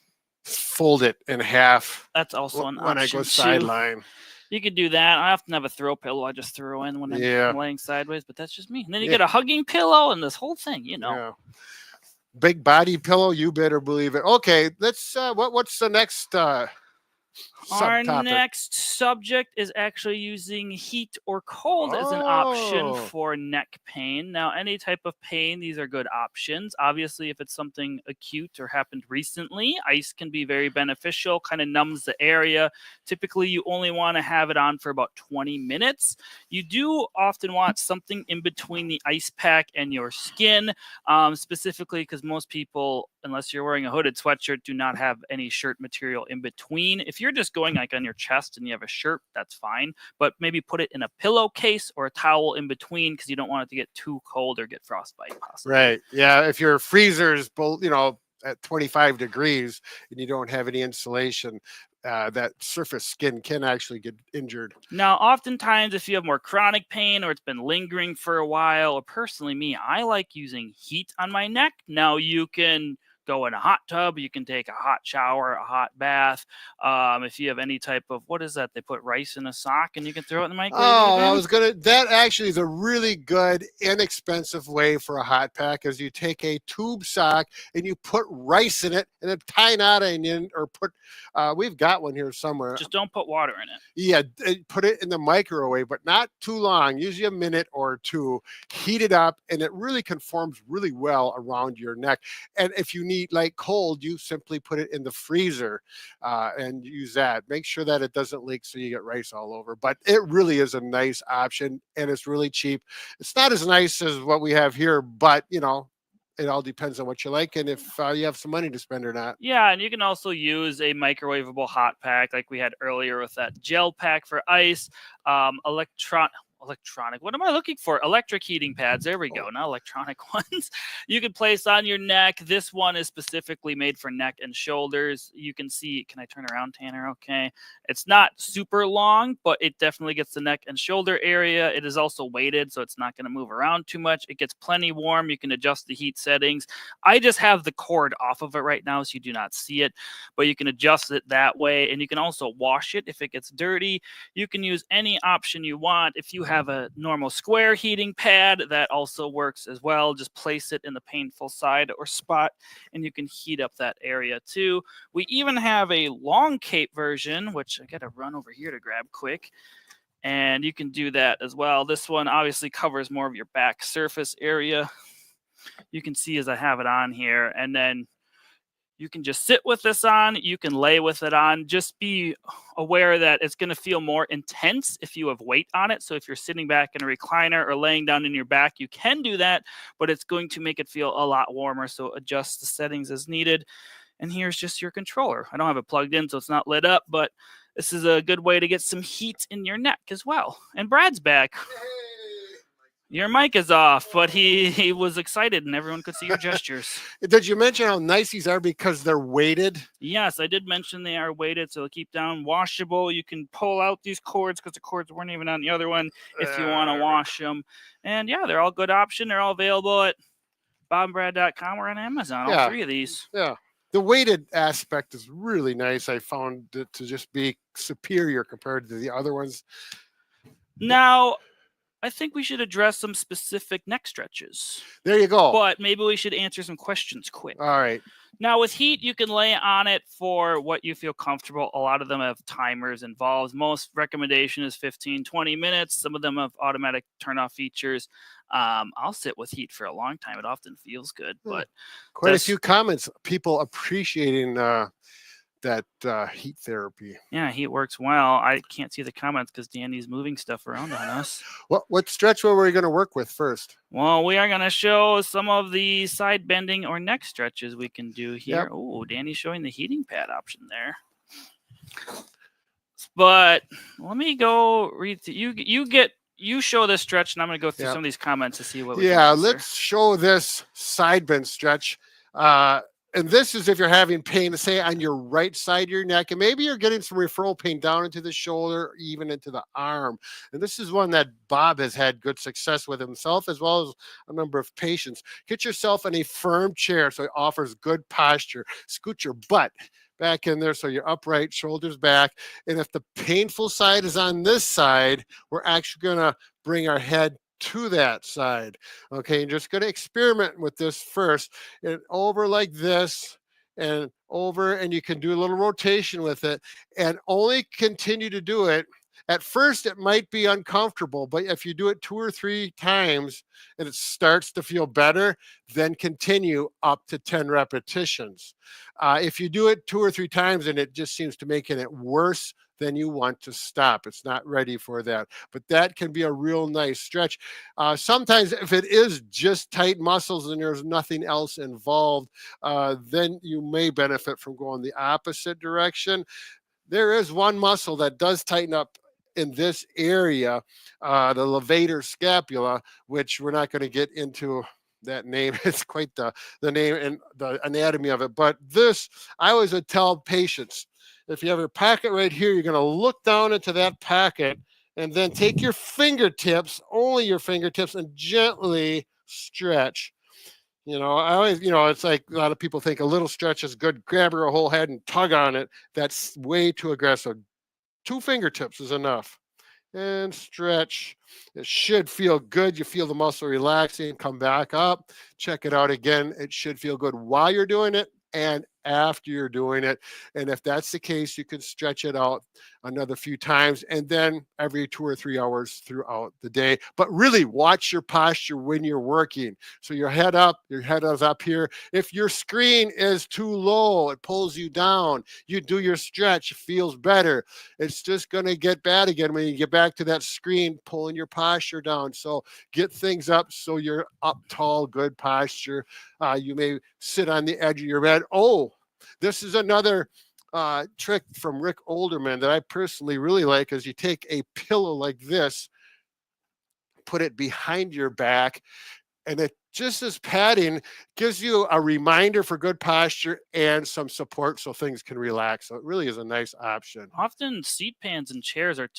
fold it in half. That's also an when I option go sideline. You could do that. I often have a throw pillow I just throw in when I'm laying sideways, but that's just me. And then you get a hugging pillow and this whole thing, Yeah. Big body pillow, you better believe it. Okay, let's what's the next Our subtopic? next subject is actually using heat or cold as an option for neck pain. Now, any type of pain, these are good options. Obviously, if it's something acute or happened recently, ice can be very beneficial, kind of numbs the area. Typically, you only want to have it on for about 20 minutes. You do often want something in between the ice pack and your skin, specifically because most people, unless you're wearing a hooded sweatshirt, do not have any shirt material in between. If you're just going like on your chest and you have a shirt, that's fine. But maybe put it in a pillowcase or a towel in between because you don't want it to get too cold or get frostbite possibly. Right. Yeah. If your freezer's at 25 degrees and you don't have any insulation, that surface skin can actually get injured. Now, oftentimes, if you have more chronic pain or it's been lingering for a while, or personally me, I like using heat on my neck. Now, you can go in a hot tub, you can take a hot shower, a hot bath. If you have any type of, what is that? They put rice in a sock and you can throw it in the microwave. That actually is a really good, inexpensive way for a hot pack is you take a tube sock and you put rice in it and then tie knot in or we've got one here somewhere. Just don't put water in it. Yeah. Put it in the microwave, but not too long, usually a minute or two, heat it up and it really conforms really well around your neck. And if you need like cold, you simply put it in the freezer and use that. Make sure that it doesn't leak so you get rice all over. But it really is a nice option and it's really cheap. It's not as nice as what we have here, but it all depends on what you like and if you have some money to spend or not. Yeah, and you can also use a microwavable hot pack like we had earlier with that gel pack for ice. electronic. What am I looking for? Electric heating pads. There we go. Not electronic ones. You can place on your neck. This one is specifically made for neck and shoulders. You can see, can I turn around, Tanner? Okay. It's not super long, but it definitely gets the neck and shoulder area. It is also weighted, so it's not going to move around too much. It gets plenty warm. You can adjust the heat settings. I just have the cord off of it right now, so you do not see it, but you can adjust it that way. And you can also wash it if it gets dirty. You can use any option you want. If you have a normal square heating pad, that also works as well. Just place it in the painful side or spot, and you can heat up that area too. We even have a long cape version, which I got to run over here to grab quick. And you can do that as well. This one obviously covers more of your back surface area. You can see as I have it on here, and then you can just sit with this on. You can lay with it on. Just be aware that it's going to feel more intense if you have weight on it. So if you're sitting back in a recliner or laying down in your back, you can do that, but it's going to make it feel a lot warmer. So adjust the settings as needed. And here's just your controller. I don't have it plugged in, so it's not lit up, but this is a good way to get some heat in your neck as well. And Brad's back. Your mic is off, but he was excited and everyone could see your gestures. Did you mention how nice these are because they're weighted? Yes, I did mention they are weighted, so they'll keep down. Washable. You can pull out these cords because the cords weren't even on the other one if you want to wash them. And yeah, they're all good option. They're all available at bobandbrad.com or on Amazon, all three of these. Yeah. The weighted aspect is really nice. I found it to just be superior compared to the other ones. Now, I think we should address some specific neck stretches. There you go. But maybe we should answer some questions quick. All right. Now, with heat, you can lay on it for what you feel comfortable. A lot of them have timers involved. Most recommendation is 15, 20 minutes. Some of them have automatic turn-off features. I'll sit with heat for a long time. It often feels good. But quite a few comments. People appreciating that heat therapy. Yeah, heat works well. I can't see the comments because Danny's moving stuff around on us. What stretch were we going to work with first? Well, we are going to show some of the side bending or neck stretches we can do here. Yep. Oh, Danny's showing the heating pad option there. But let me go read. You show this stretch, and I'm going to go through some of these comments to see what we can answer. Let's show this side bend stretch. And this is if you're having pain, say, on your right side of your neck, and maybe you're getting some referral pain down into the shoulder, even into the arm. And this is one that Bob has had good success with himself, as well as a number of patients. Get yourself in a firm chair so it offers good posture. Scoot your butt back in there so you're upright, shoulders back. And if the painful side is on this side, we're actually going to bring our head to that side. Okay, you're just going to experiment with this first, and over like this and over, and you can do a little rotation with it, and only continue to do it. At first it might be uncomfortable, but if you do it 2 or 3 times and it starts to feel better, then continue up to 10 repetitions. If you do it 2 or 3 times and it just seems to making it worse, then you want to stop. It's not ready for that. But that can be a real nice stretch. Sometimes if it is just tight muscles and there's nothing else involved, then you may benefit from going the opposite direction. There is one muscle that does tighten up in this area, the levator scapula, which we're not going to get into that name. It's quite the name and the anatomy of it. But this, I always would tell patients, if you have your pocket right here, you're going to look down into that pocket and then take your fingertips, only your fingertips, and gently stretch. I always, it's like a lot of people think a little stretch is good. Grab your whole head and tug on it. That's way too aggressive. 2 fingertips is enough. And stretch. It should feel good. You feel the muscle relaxing. Come back up. Check it out again. It should feel good while you're doing it and after you're doing it. And if that's the case, you can stretch it out another few times, and then every 2 or 3 hours throughout the day. But really watch your posture when you're working. So your head is up here. If your screen is too low, it pulls you down. You do your stretch, it feels better. It's just going to get bad again when you get back to that screen, pulling your posture down. So get things up so you're up tall, good posture. You may sit on the edge of your bed. Oh, this is another trick from Olderman that I personally really like, is you take a pillow like this, put it behind your back. And it just this padding gives you a reminder for good posture and some support so things can relax. So it really is a nice option. Often seat pans and chairs are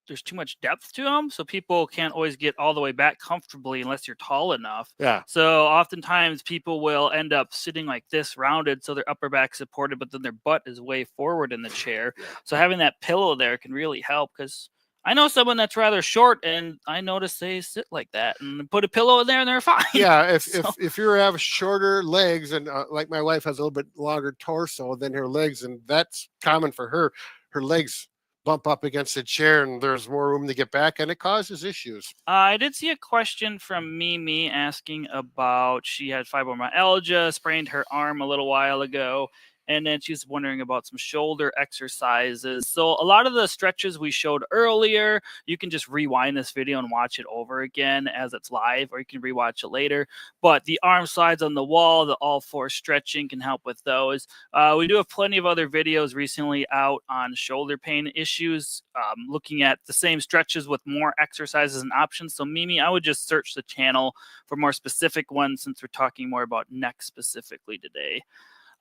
there's too much depth to them, so people can't always get all the way back comfortably unless you're tall enough. Yeah. So oftentimes people will end up sitting like this, rounded, so their upper back supported, but then their butt is way forward in the chair. So having that pillow there can really help, because I know someone that's rather short, and I notice they sit like that and put a pillow in there and they're fine. Yeah, So- if you have shorter legs, and like my wife has a little bit longer torso than her legs, and that's common for her. Her legs bump up against the chair, and there's more room to get back, and it causes issues. I did see a question from Mimi asking about, she had fibromyalgia, sprained her arm a little while ago, and then she's wondering about some shoulder exercises. So a lot of the stretches we showed earlier, you can just rewind this video and watch it over again as it's live, or you can rewatch it later. But the arm slides on the wall, the all four stretching can help with those. We do have plenty of other videos recently out on shoulder pain issues, looking at the same stretches with more exercises and options. So Mimi, I would just search the channel for more specific ones, since we're talking more about neck specifically today.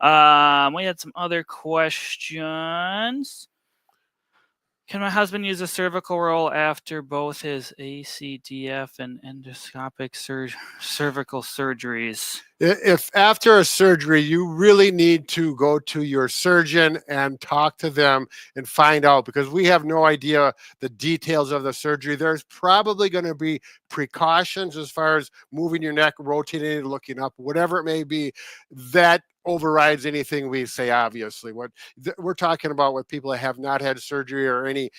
We had some other questions. Can my husband use a cervical roll after both his ACDF and endoscopic cervical surgeries? If after a surgery, you really need to go to your surgeon and talk to them and find out, because we have no idea the details of the surgery. There's probably going to be precautions as far as moving your neck, rotating it, looking up, whatever it may be, that overrides anything we say. Obviously, what we're talking about with people that have not had surgery or any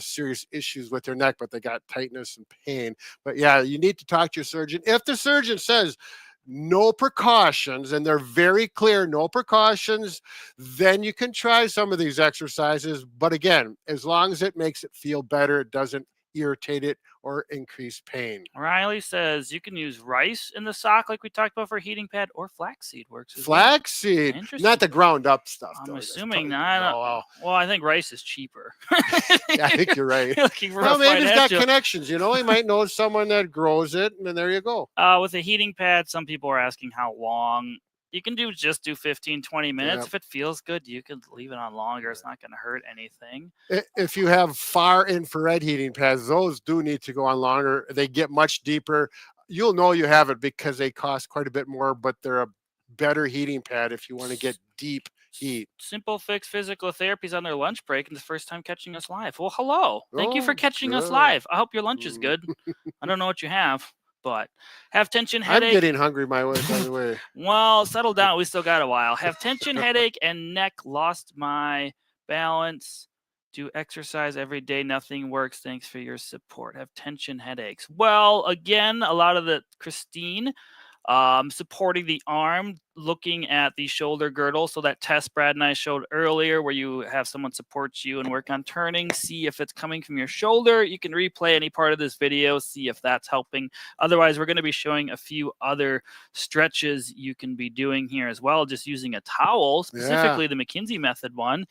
serious issues with their neck, but they got tightness and pain. But yeah, you need to talk to your surgeon. If the surgeon says no precautions, and they're very clear, no precautions, then you can try some of these exercises. But again, as long as it makes it feel better, it doesn't irritate it or increase pain. Riley says you can use rice in the sock like we talked about for a heating pad, or flaxseed works as well. Flaxseed, Interesting. not the ground up stuff. I'm though. That's assuming probably- not. Oh, Well, I think rice is cheaper. yeah, I think you're right. Looking for Well, a maybe he's got financial- connections. You know, he might know someone that grows it, and then there you go. With a heating pad, some people are asking how long. You can just do 15, 20 minutes. Yep. If it feels good, you can leave it on longer. It's not going to hurt anything. If you have far infrared heating pads, those do need to go on longer. They get much deeper. You'll know you have it because they cost quite a bit more, but they're a better heating pad if you want to get deep heat. Simple Fix Physical Therapy's on their lunch break, and the first time catching us live. Well, hello. Thank you for Oh, catching us good. live. I hope your lunch is good. I don't know what you have, but have tension, I'm headache. getting hungry, by the way. Well, settle down. We still got a while. Have tension, headache, and neck. Lost my balance. Do exercise every day. Nothing works. Thanks for your support. Have tension, headaches. Well, again, a lot of the Christine supporting the arm, looking at the shoulder girdle. So that test Brad and I showed earlier, where you have someone support you and work on turning, see if it's coming from your shoulder. You can replay any part of this video, see if that's helping. Otherwise, we're going to be showing a few other stretches you can be doing here as well, just using a towel, specifically the Mckenzie method one.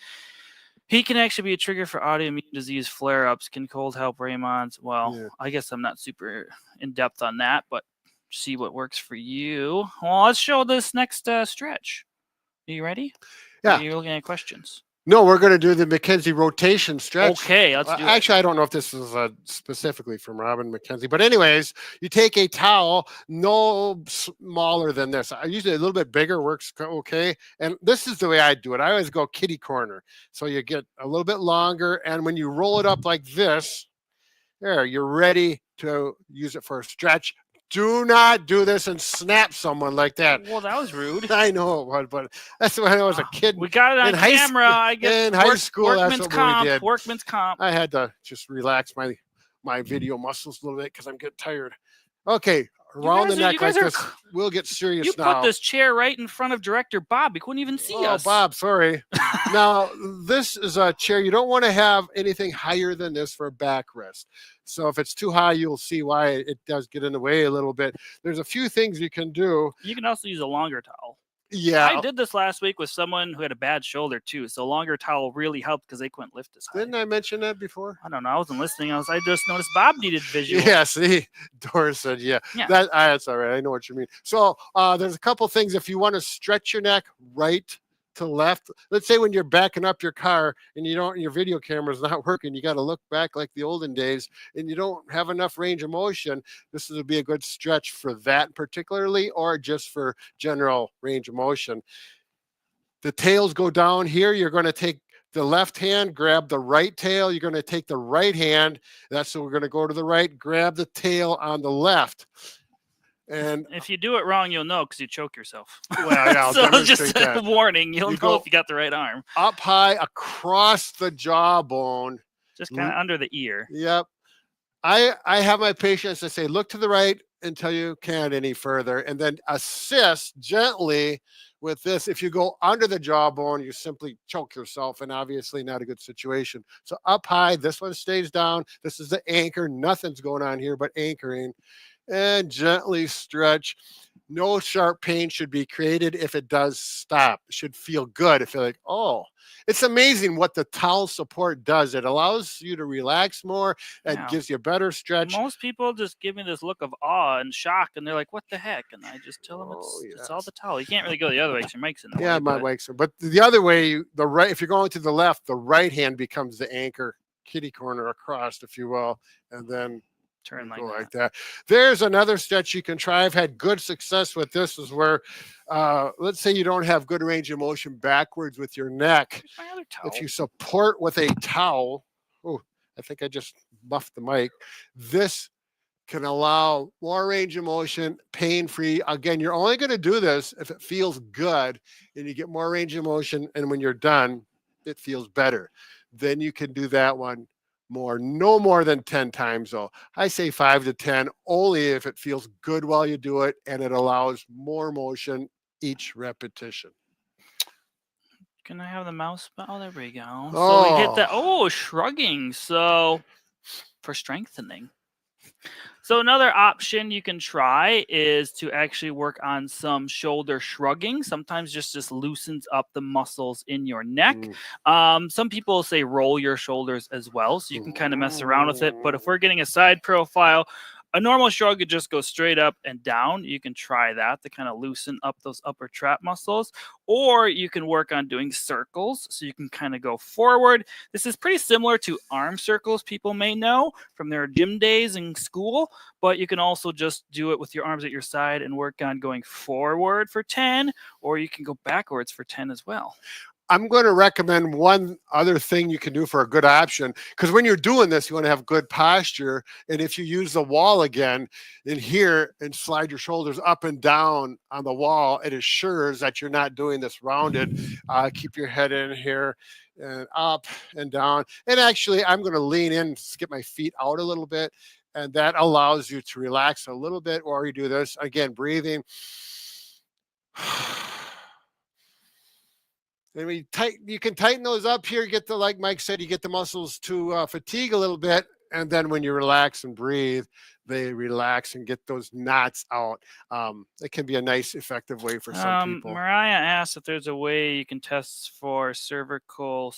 Heat can actually be a trigger for autoimmune disease flare-ups. Can cold help, Raymond's? Well, Yeah. I guess I'm not super in depth on that, but see what works for you. Well, let's show this next stretch. Are you ready? Yeah. Are you looking at questions? No, we're going to do the Mckenzie rotation stretch. Okay, let's do it. Actually, I don't know if this is specifically from Robin Mckenzie, but anyways, you take a towel no smaller than this. I usually a little bit bigger works okay. And this is the way I do it. I always go kitty corner. So you get a little bit longer, and when you roll it up like this, there, you're ready to use it for a stretch. Do not do this and snap someone like that. Well, that was rude. I know, but that's when I was a kid. We got it on in high camera. I guess in high school, that's workman's what we comp. did. Workman's comp. I had to just relax my video muscles a little bit because I'm getting tired. Okay, around the guys are- neck you like guys are this. We'll get serious You now. put this chair right in front of director Bob. He couldn't even see Oh, us. Bob, sorry. Now, this is a chair. You don't want to have anything higher than this for a backrest. So if it's too high, you'll see why it does get in the way a little bit. There's a few things you can do. You can also use a longer towel. Yeah. I did this last week with someone who had a bad shoulder too, so a longer towel really helped because they couldn't lift as high. Didn't I mention that before? I don't know. I wasn't listening. I just noticed Bob needed visual. Yeah, see, Doris said, yeah. Yeah. That's all right. I know what you mean. So there's a couple things. If you want to stretch your neck right to left, let's say when you're backing up your car and your video camera's not working, you got to look back like the olden days and you don't have enough range of motion. This would be a good stretch for that particularly, or just for general range of motion. The tails go down here. You're going to take the left hand, grab the right tail. You're going to take the right hand. That's so we're going to go to the right, grab the tail on the left. And if you do it wrong, you'll know because you choke yourself. Well, yeah, I'll so demonstrate just that. a warning, you'll You know go if you got the right arm. up high across the jawbone. Just kind of under the ear. Yep. I have my patients that say, look to the right until you can't any further, and then assist gently with this. If you go under the jawbone, you simply choke yourself, and obviously not a good situation. So up high, this one stays down. This is the anchor. Nothing's going on here but anchoring. And gently stretch. No sharp pain should be created. If it does, stop. It should feel good. If you're like, oh, it's amazing what the towel support does. It allows you to relax more and gives you a better stretch. Most people just give me this look of awe and shock, and they're like, what the heck? And I just tell them it's all the towel. You can't really go the other way because your mic's in the way. Yeah, my mic's in. But the other way, the right, if you're going to the left, the right hand becomes the anchor, kitty corner across, if you will, and then turn like that. There's another stretch you can try. I've had good success with this. Is where, let's say you don't have good range of motion backwards with your neck. If you support with a towel, oh, I think I just buffed the mic. This can allow more range of motion, pain-free. Again, you're only going to do this if it feels good and you get more range of motion. And when you're done, it feels better. Then you can do that one more, no more than 10 times though. I say 5 to 10 only if it feels good while you do it and it allows more motion each repetition. Can I have the mouse? Oh, there we go. So we hit that. Shrugging. So for strengthening. So another option you can try is to actually work on some shoulder shrugging. Sometimes just loosens up the muscles in your neck. Some people say roll your shoulders as well, so you can kind of mess around with it. But if we're getting a side profile, a normal shrug would just go straight up and down. You can try that to kind of loosen up those upper trap muscles. Or you can work on doing circles, so you can kind of go forward. This is pretty similar to arm circles people may know from their gym days in school. But you can also just do it with your arms at your side and work on going forward for 10. Or you can go backwards for 10 as well. I'm going to recommend one other thing you can do for a good option, because when you're doing this, you want to have good posture. And if you use the wall again in here and slide your shoulders up and down on the wall, it assures that you're not doing this rounded. Keep your head in here and up and down. And actually, I'm going to lean in, skip my feet out a little bit. And that allows you to relax a little bit while you do this. Again, breathing. And you can tighten those up here, get the, like Mike said, you get the muscles to fatigue a little bit. And then when you relax and breathe, they relax and get those knots out. It can be a nice, effective way for some people. Mariah asked if there's a way you can test for cervical,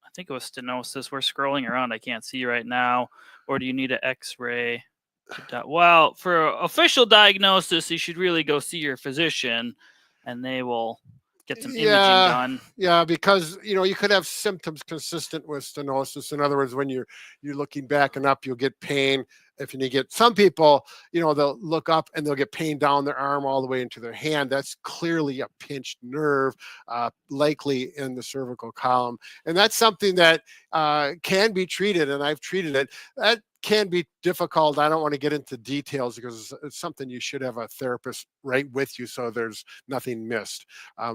I think it was stenosis. We're scrolling around. I can't see right now. Or do you need an x-ray? Well, for official diagnosis, you should really go see your physician and they will get some imaging done. Yeah, because you could have symptoms consistent with stenosis. In other words, when you're looking back and up, you'll get pain. If you get some people, they'll look up and they'll get pain down their arm all the way into their hand. That's clearly a pinched nerve, likely in the cervical column. And that's something that can be treated, and I've treated it. That can be difficult. I don't want to get into details because it's something you should have a therapist right with you so there's nothing missed.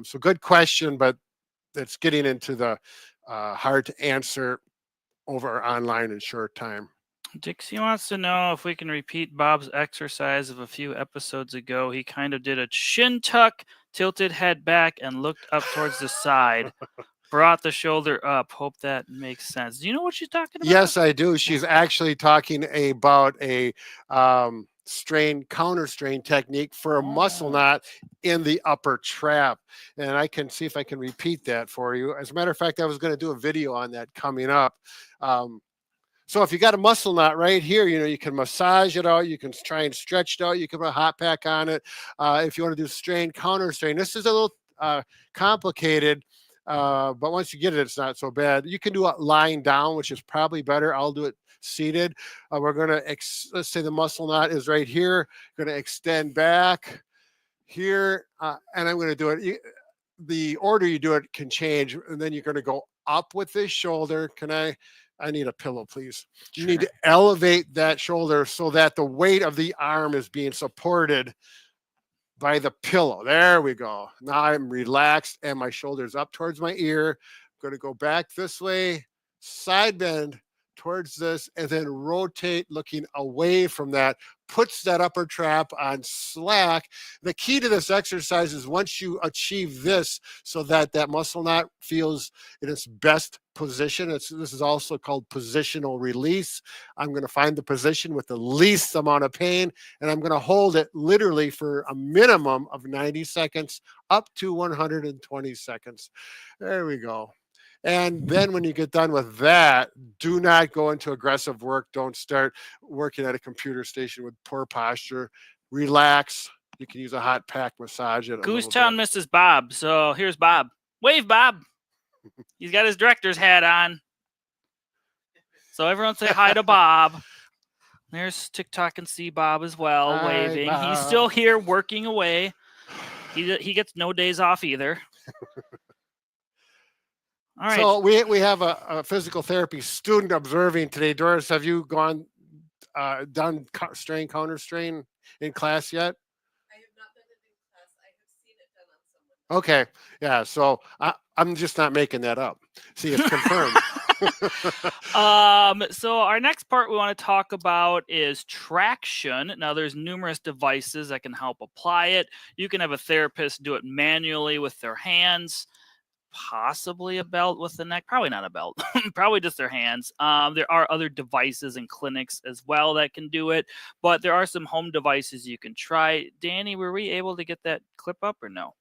So good question, but it's getting into the hard to answer over online in short time. Dixie wants to know if we can repeat Bob's exercise of a few episodes ago. He kind of did a chin tuck, tilted head back, and looked up towards the side. Brought the shoulder up. Hope that makes sense. Do you know what she's talking about? Yes, I do. She's actually talking about a strain, counter strain technique for a muscle knot in the upper trap. And I can see if I can repeat that for you. As a matter of fact, I was going to do a video on that coming up. So if you got a muscle knot right here, you can massage it out. You can try and stretch it out. You can put a hot pack on it. If you want to do strain, counter strain, this is a little complicated, but once you get it, it's not so bad. You can do it lying down, which is probably better. I'll do it seated. We're going to, let's say the muscle knot is right here. Going to extend back here, and I'm going to do it. The order you do it can change, and then you're going to go up with this shoulder. I need a pillow, please. You need to elevate that shoulder so that the weight of the arm is being supported by the pillow. There we go. Now I'm relaxed and my shoulder's up towards my ear. I'm going to go back this way, side bend towards this, and then rotate looking away from that. Puts that upper trap on slack. The key to this exercise is once you achieve this so that that muscle knot feels in its best position, this is also called positional release. I'm going to find the position with the least amount of pain, and I'm going to hold it literally for a minimum of 90 seconds up to 120 seconds. There we go. And then when you get done with that, do not go into aggressive work. Don't start working at a computer station with poor posture. Relax. You can use a hot pack, massage it. Goosetown misses Bob. So here's Bob. Wave, Bob. He's got his director's hat on. So everyone say hi to Bob. There's TikTok and see Bob as well, Hi, waving. Bob. He's still here working away. He gets no days off either. All right. So we have a physical therapy student observing today. Doris, have you done strain, counter strain in class yet? I have not done it in class. I have seen it done on someone. Okay. Yeah. So I'm just not making that up. See, it's confirmed. So our next part we want to talk about is traction. Now there's numerous devices that can help apply it. You can have a therapist do it manually with their hands, possibly a belt with the neck, probably not a belt, probably just their hands. There are other devices in clinics as well that can do it, but there are some home devices you can try. Danny, were we able to get that clip up or no?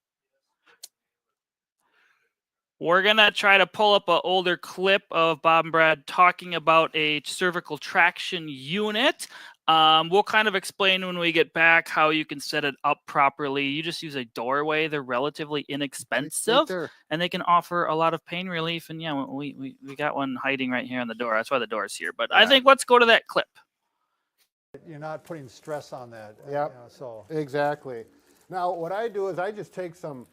We're going to try to pull up an older clip of Bob and Brad talking about a cervical traction unit. We'll kind of explain when we get back how you can set it up properly. You just use a doorway. They're relatively inexpensive, and they can offer a lot of pain relief. And yeah, we got one hiding right here on the door. That's why the door's here. But I think let's go to that clip. You're not putting stress on that. Yep. So Exactly. Now, what I do is I just take some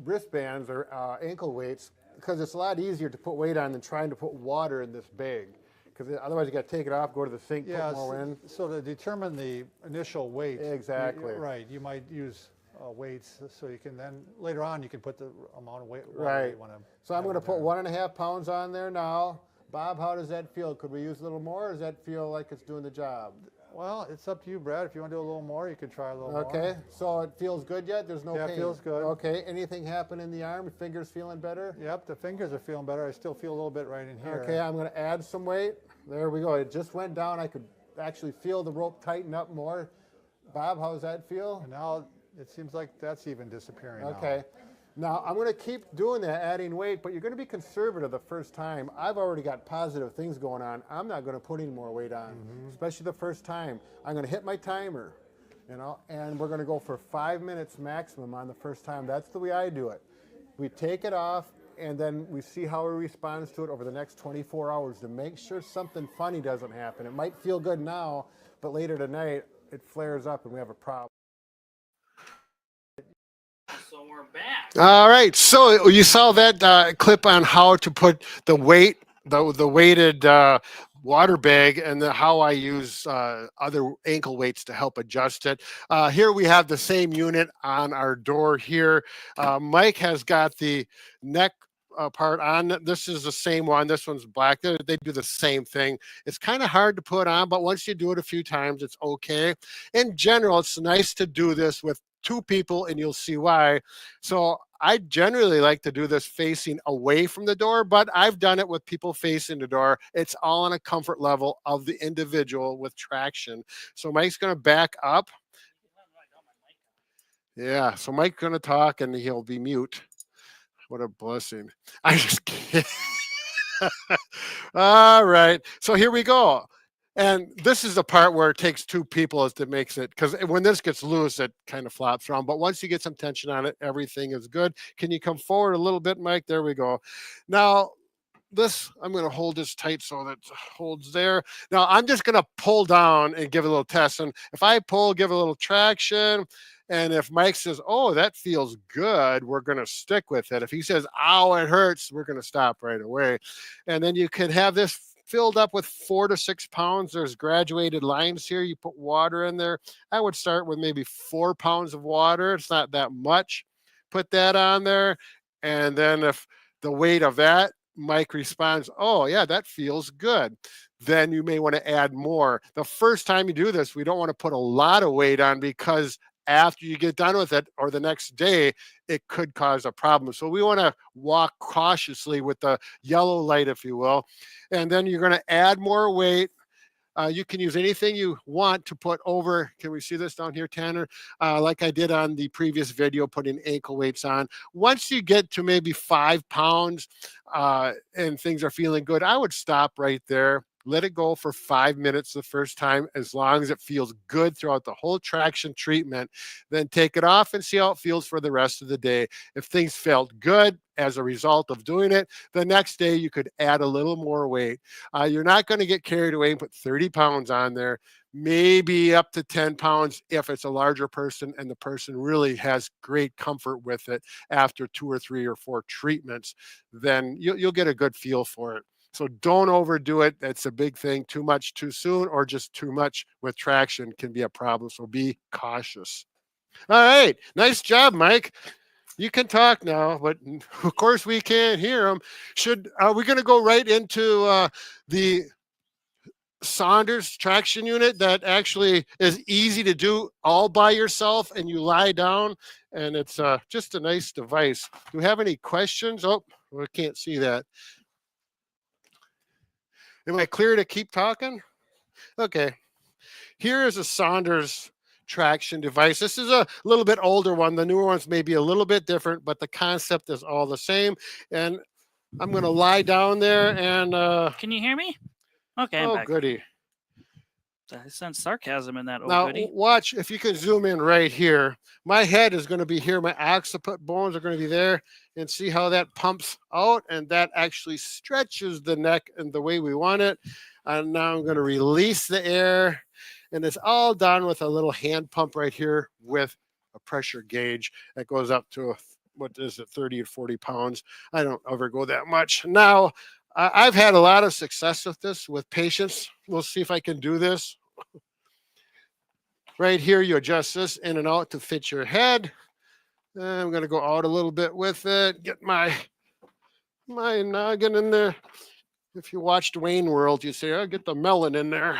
wristbands or ankle weights, because it's a lot easier to put weight on than trying to put water in this bag. Because otherwise you got to take it off, go to the sink, put more in. So to determine the initial weight, Exactly. Right, you might use weights, so you can then later on you can put the amount of weight. Right. You want to So I'm going to put 1.5 pounds on there now. Bob, how does that feel? Could we use a little more, or does that feel like it's doing the job? Well, it's up to you, Brad. If you want to do a little more, you can try a little more. Okay, so it feels good yet? There's no pain? Yeah, it feels good. Okay, anything happen in the arm? Fingers feeling better? Yep, the fingers are feeling better. I still feel a little bit right in here. Okay, I'm going to add some weight. There we go. It just went down. I could actually feel the rope tighten up more. Bob, how does that feel? And now it seems like that's even disappearing Okay. Now, I'm going to keep doing that, adding weight, but you're going to be conservative the first time. I've already got positive things going on. I'm not going to put any more weight on, especially the first time. I'm going to hit my timer, and we're going to go for 5 minutes maximum on the first time. That's the way I do it. We take it off, and then we see how he responds to it over the next 24 hours to make sure something funny doesn't happen. It might feel good now, but later tonight, it flares up and we have a problem. So we're back. All right, so you saw that clip on how to put the weight, the weighted water bag, and how I use other ankle weights to help adjust it. Here we have the same unit on our door here. Mike has got the neck part on. This is the same one. This one's black. They do the same thing. It's kind of hard to put on, but once you do it a few times, it's okay. In general, it's nice to do this with two people and you'll see why. So I generally like to do this facing away from the door, but I've done it with people facing the door. It's all on a comfort level of the individual with traction. So Mike's going to back up. Yeah, so Mike's going to talk and he'll be mute. What a blessing. I just can't. All right. So here we go. And this is the part where it takes two people as to makes it, because when this gets loose, it kind of flops around. But once you get some tension on it, everything is good. Can you come forward a little bit, Mike? There we go. Now, this, I'm going to hold this tight so that it holds there. Now, I'm just going to pull down and give a little test. And if I pull, give a little traction. And if Mike says, oh, that feels good, we're going to stick with it. If he says, ow, it hurts, we're going to stop right away. And then you can have this filled up with 4 to 6 pounds. There's graduated lines here. You put water in there. I would start with maybe 4 pounds of water. It's not that much. Put that on there. And then if the weight of that, Mike responds, oh, yeah, that feels good. Then you may want to add more. The first time you do this, we don't want to put a lot of weight on, because after you get done with it or the next day, it could cause a problem. So we want to walk cautiously with the yellow light, if you will. And then you're going to add more weight. You can use anything you want to put over. Can we see this down here, Tanner? Like I did on the previous video, putting ankle weights on. Once you get to maybe 5 pounds and things are feeling good, I would stop right there. Let it go for 5 minutes the first time, as long as it feels good throughout the whole traction treatment. Then take it off and see how it feels for the rest of the day. If things felt good as a result of doing it, the next day you could add a little more weight. You're not going to get carried away and put 30 pounds on there, maybe up to 10 pounds if it's a larger person and the person really has great comfort with it after 2 or 3 or 4 treatments. Then you'll get a good feel for it. So don't overdo it. That's a big thing. Too much too soon, or just too much with traction can be a problem. So be cautious. All right. Nice job, Mike. You can talk now, but of course we can't hear him. Are we going to go right into the Saunders traction unit that actually is easy to do all by yourself, and you lie down, and it's just a nice device. Do you have any questions? Oh, we can't see that. Am I clear to keep talking? Okay. Here is a Saunders traction device. This is a little bit older one. The newer ones may be a little bit different, but the concept is all the same. And I'm going to lie down there and... Can you hear me? Okay. Oh, I'm back. goody. I sense sarcasm in that. Now, goody. watch, if you can zoom in right here. My head is going to be here. My occiput bones are going to be there. And see how that pumps out, and that actually stretches the neck in the way we want it. And now I'm going to release the air, and it's all done with a little hand pump right here with a pressure gauge that goes up to, 30 or 40 pounds. I don't ever go that much. Now, I've had a lot of success with this with patients. We'll see if I can do this. Right here, you adjust this in and out to fit your head. I'm going to go out a little bit with it, get my noggin in there. If you watched Wayne World, you say, oh, get the melon in there.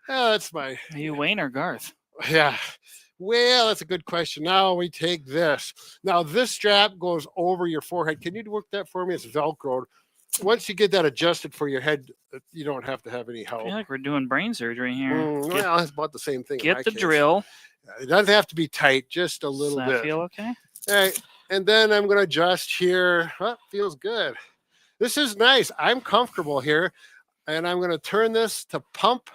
That's my... Are you Wayne or Garth? Yeah. Well, that's a good question. Now we take this. Now this strap goes over your forehead. Can you work that for me? It's Velcro. Once you get that adjusted for your head, you don't have to have any help. I feel like we're doing brain surgery here. Well, it's about the same thing. Get the drill. It doesn't have to be tight, just a little Does that bit. feel okay? All right. And then I'm going to adjust here. Oh, feels good. This is nice. I'm comfortable here. And I'm going to turn this to pump.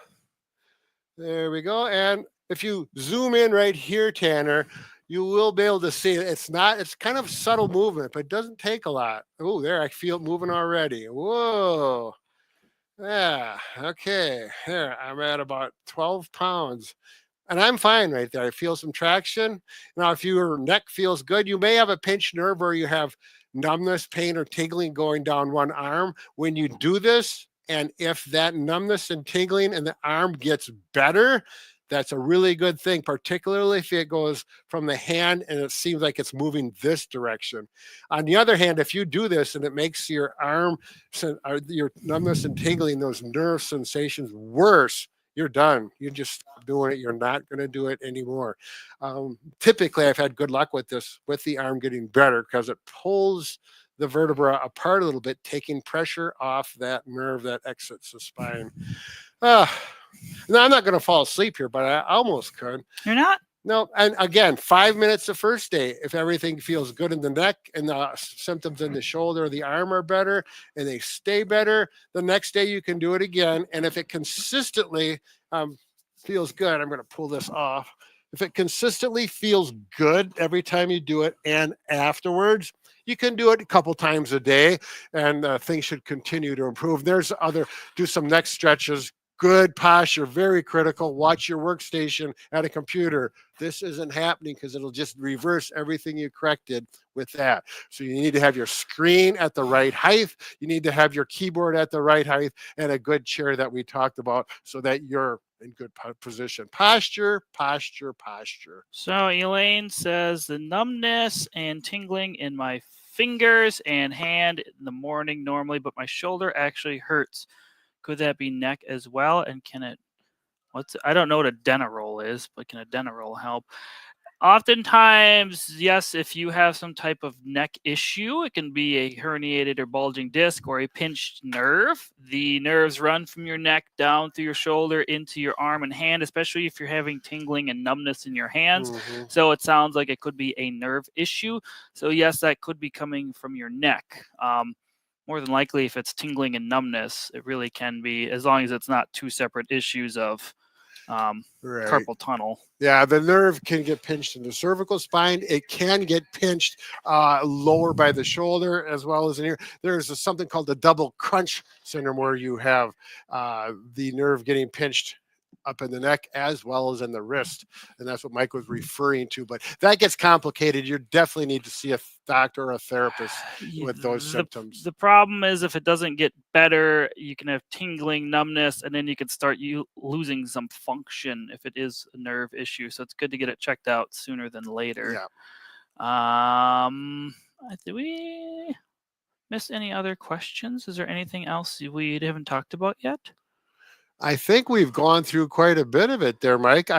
There we go. And if you zoom in right here, Tanner, you will be able to see it. It's kind of subtle movement, but it doesn't take a lot. Oh, there, I feel it moving already. Whoa. Yeah. Okay. There, I'm at about 12 pounds. And I'm fine right there. I feel some traction. Now, if your neck feels good, you may have a pinched nerve where you have numbness, pain, or tingling going down one arm. When you do this, and if that numbness and tingling in the arm gets better, that's a really good thing, particularly if it goes from the hand and it seems like it's moving this direction. On the other hand, if you do this and it makes your arm, your numbness and tingling, those nerve sensations worse, you're done. You're just doing it. You're not going to do it anymore. Typically, I've had good luck with this, with the arm getting better because it pulls the vertebra apart a little bit, taking pressure off that nerve that exits the spine. Now, I'm not going to fall asleep here, but I almost could. You're not? No, and again, 5 minutes the first day. If everything feels good in the neck and the symptoms in the shoulder or the arm are better and they stay better, the next day you can do it again. And if it consistently feels good, I'm going to pull this off. If it consistently feels good every time you do it and afterwards, you can do it a couple times a day, and things should continue to improve. Do some neck stretches. Good posture, very critical. Watch your workstation at a computer. This isn't happening because it'll just reverse everything you corrected with that. So you need to have your screen at the right height. You need to have your keyboard at the right height and a good chair that we talked about so that you're in good position. Posture, posture, posture. So Elaine says the numbness and tingling in my fingers and hand in the morning normally, but my shoulder actually hurts. Could that be neck as well? And can it, I don't know what a Denerol is, but can a Denerol help? Oftentimes, yes, if you have some type of neck issue, it can be a herniated or bulging disc or a pinched nerve. The nerves run from your neck down through your shoulder into your arm and hand, especially if you're having tingling and numbness in your hands. Mm-hmm. So it sounds like it could be a nerve issue. So yes, that could be coming from your neck. More than likely, if it's tingling and numbness, it really can be, as long as it's not two separate issues of carpal tunnel. Yeah, the nerve can get pinched in the cervical spine. It can get pinched lower by the shoulder as well as in here. There's something called the double crunch syndrome where you have the nerve getting pinched up in the neck as well as in the wrist. And that's what Mike was referring to. But that gets complicated. You definitely need to see a doctor or a therapist with those symptoms. The problem is if it doesn't get better, you can have tingling, numbness, and then you can start losing some function if it is a nerve issue. So it's good to get it checked out sooner than later. Yeah. Did we miss any other questions? Is there anything else we haven't talked about yet? I think we've gone through quite a bit of it there, Mike. We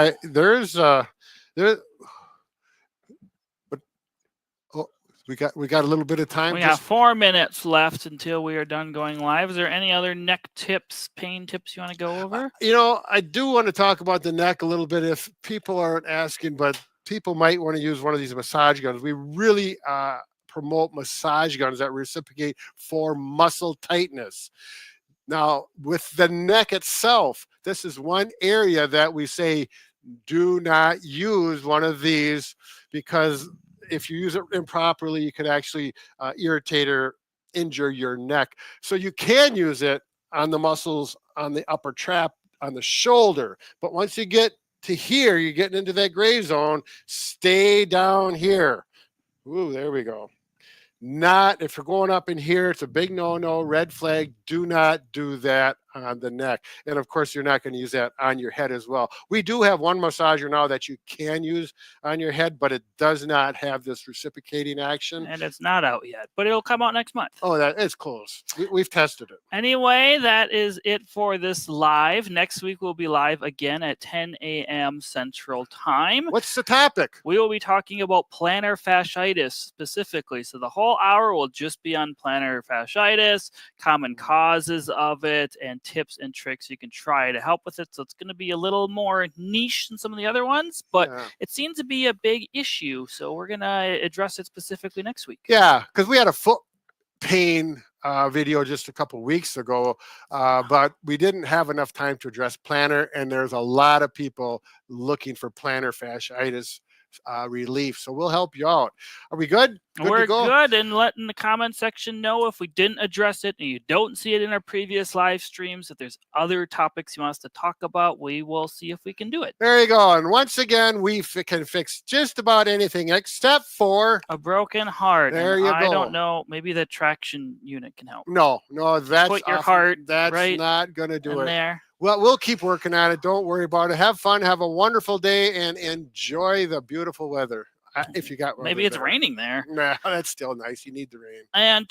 got a little bit of time. We got 4 minutes left until we are done going live. Is there any other neck tips, pain tips you want to go over? I do want to talk about the neck a little bit if people aren't asking, but people might want to use one of these massage guns. We really promote massage guns that reciprocate for muscle tightness. Now, with the neck itself, this is one area that we say do not use one of these, because if you use it improperly, you could actually irritate or injure your neck. So you can use it on the muscles on the upper trap on the shoulder. But once you get to here, you're getting into that gray zone, stay down here. Ooh, there we go. Not if you're going up in here, it's a big no-no, red flag. Do not do that on the neck. And of course, you're not going to use that on your head as well. We do have one massager now that you can use on your head, but it does not have this reciprocating action. And it's not out yet, but it'll come out next month. Oh, that is close. We've tested it. Anyway, that is it for this live. Next week, we'll be live again at 10 a.m. Central Time. What's the topic? We will be talking about plantar fasciitis specifically. So the whole hour will just be on plantar fasciitis, common causes of it, and tips and tricks you can try to help with it. So it's going to be a little more niche than some of the other ones, but it seems to be a big issue. So we're going to address it specifically next week. Yeah, because we had a foot pain video just a couple weeks ago, but we didn't have enough time to address plantar, and there's a lot of people looking for plantar fasciitis relief. So we'll help you out. Are we good? We're good, and let in the comment section know if we didn't address it and you don't see it in our previous live streams. If there's other topics you want us to talk about, we will see if we can do it. There you go. And once again, we can fix just about anything except for a broken heart. There and you I go. don't know. Maybe the traction unit can help. No, that's put your heart. That's right not going to do it. There. Well, we'll keep working on it. Don't worry about it. Have fun. Have a wonderful day and enjoy the beautiful weather. If you got maybe it's raining there. Nah, that's still nice. You need the rain. And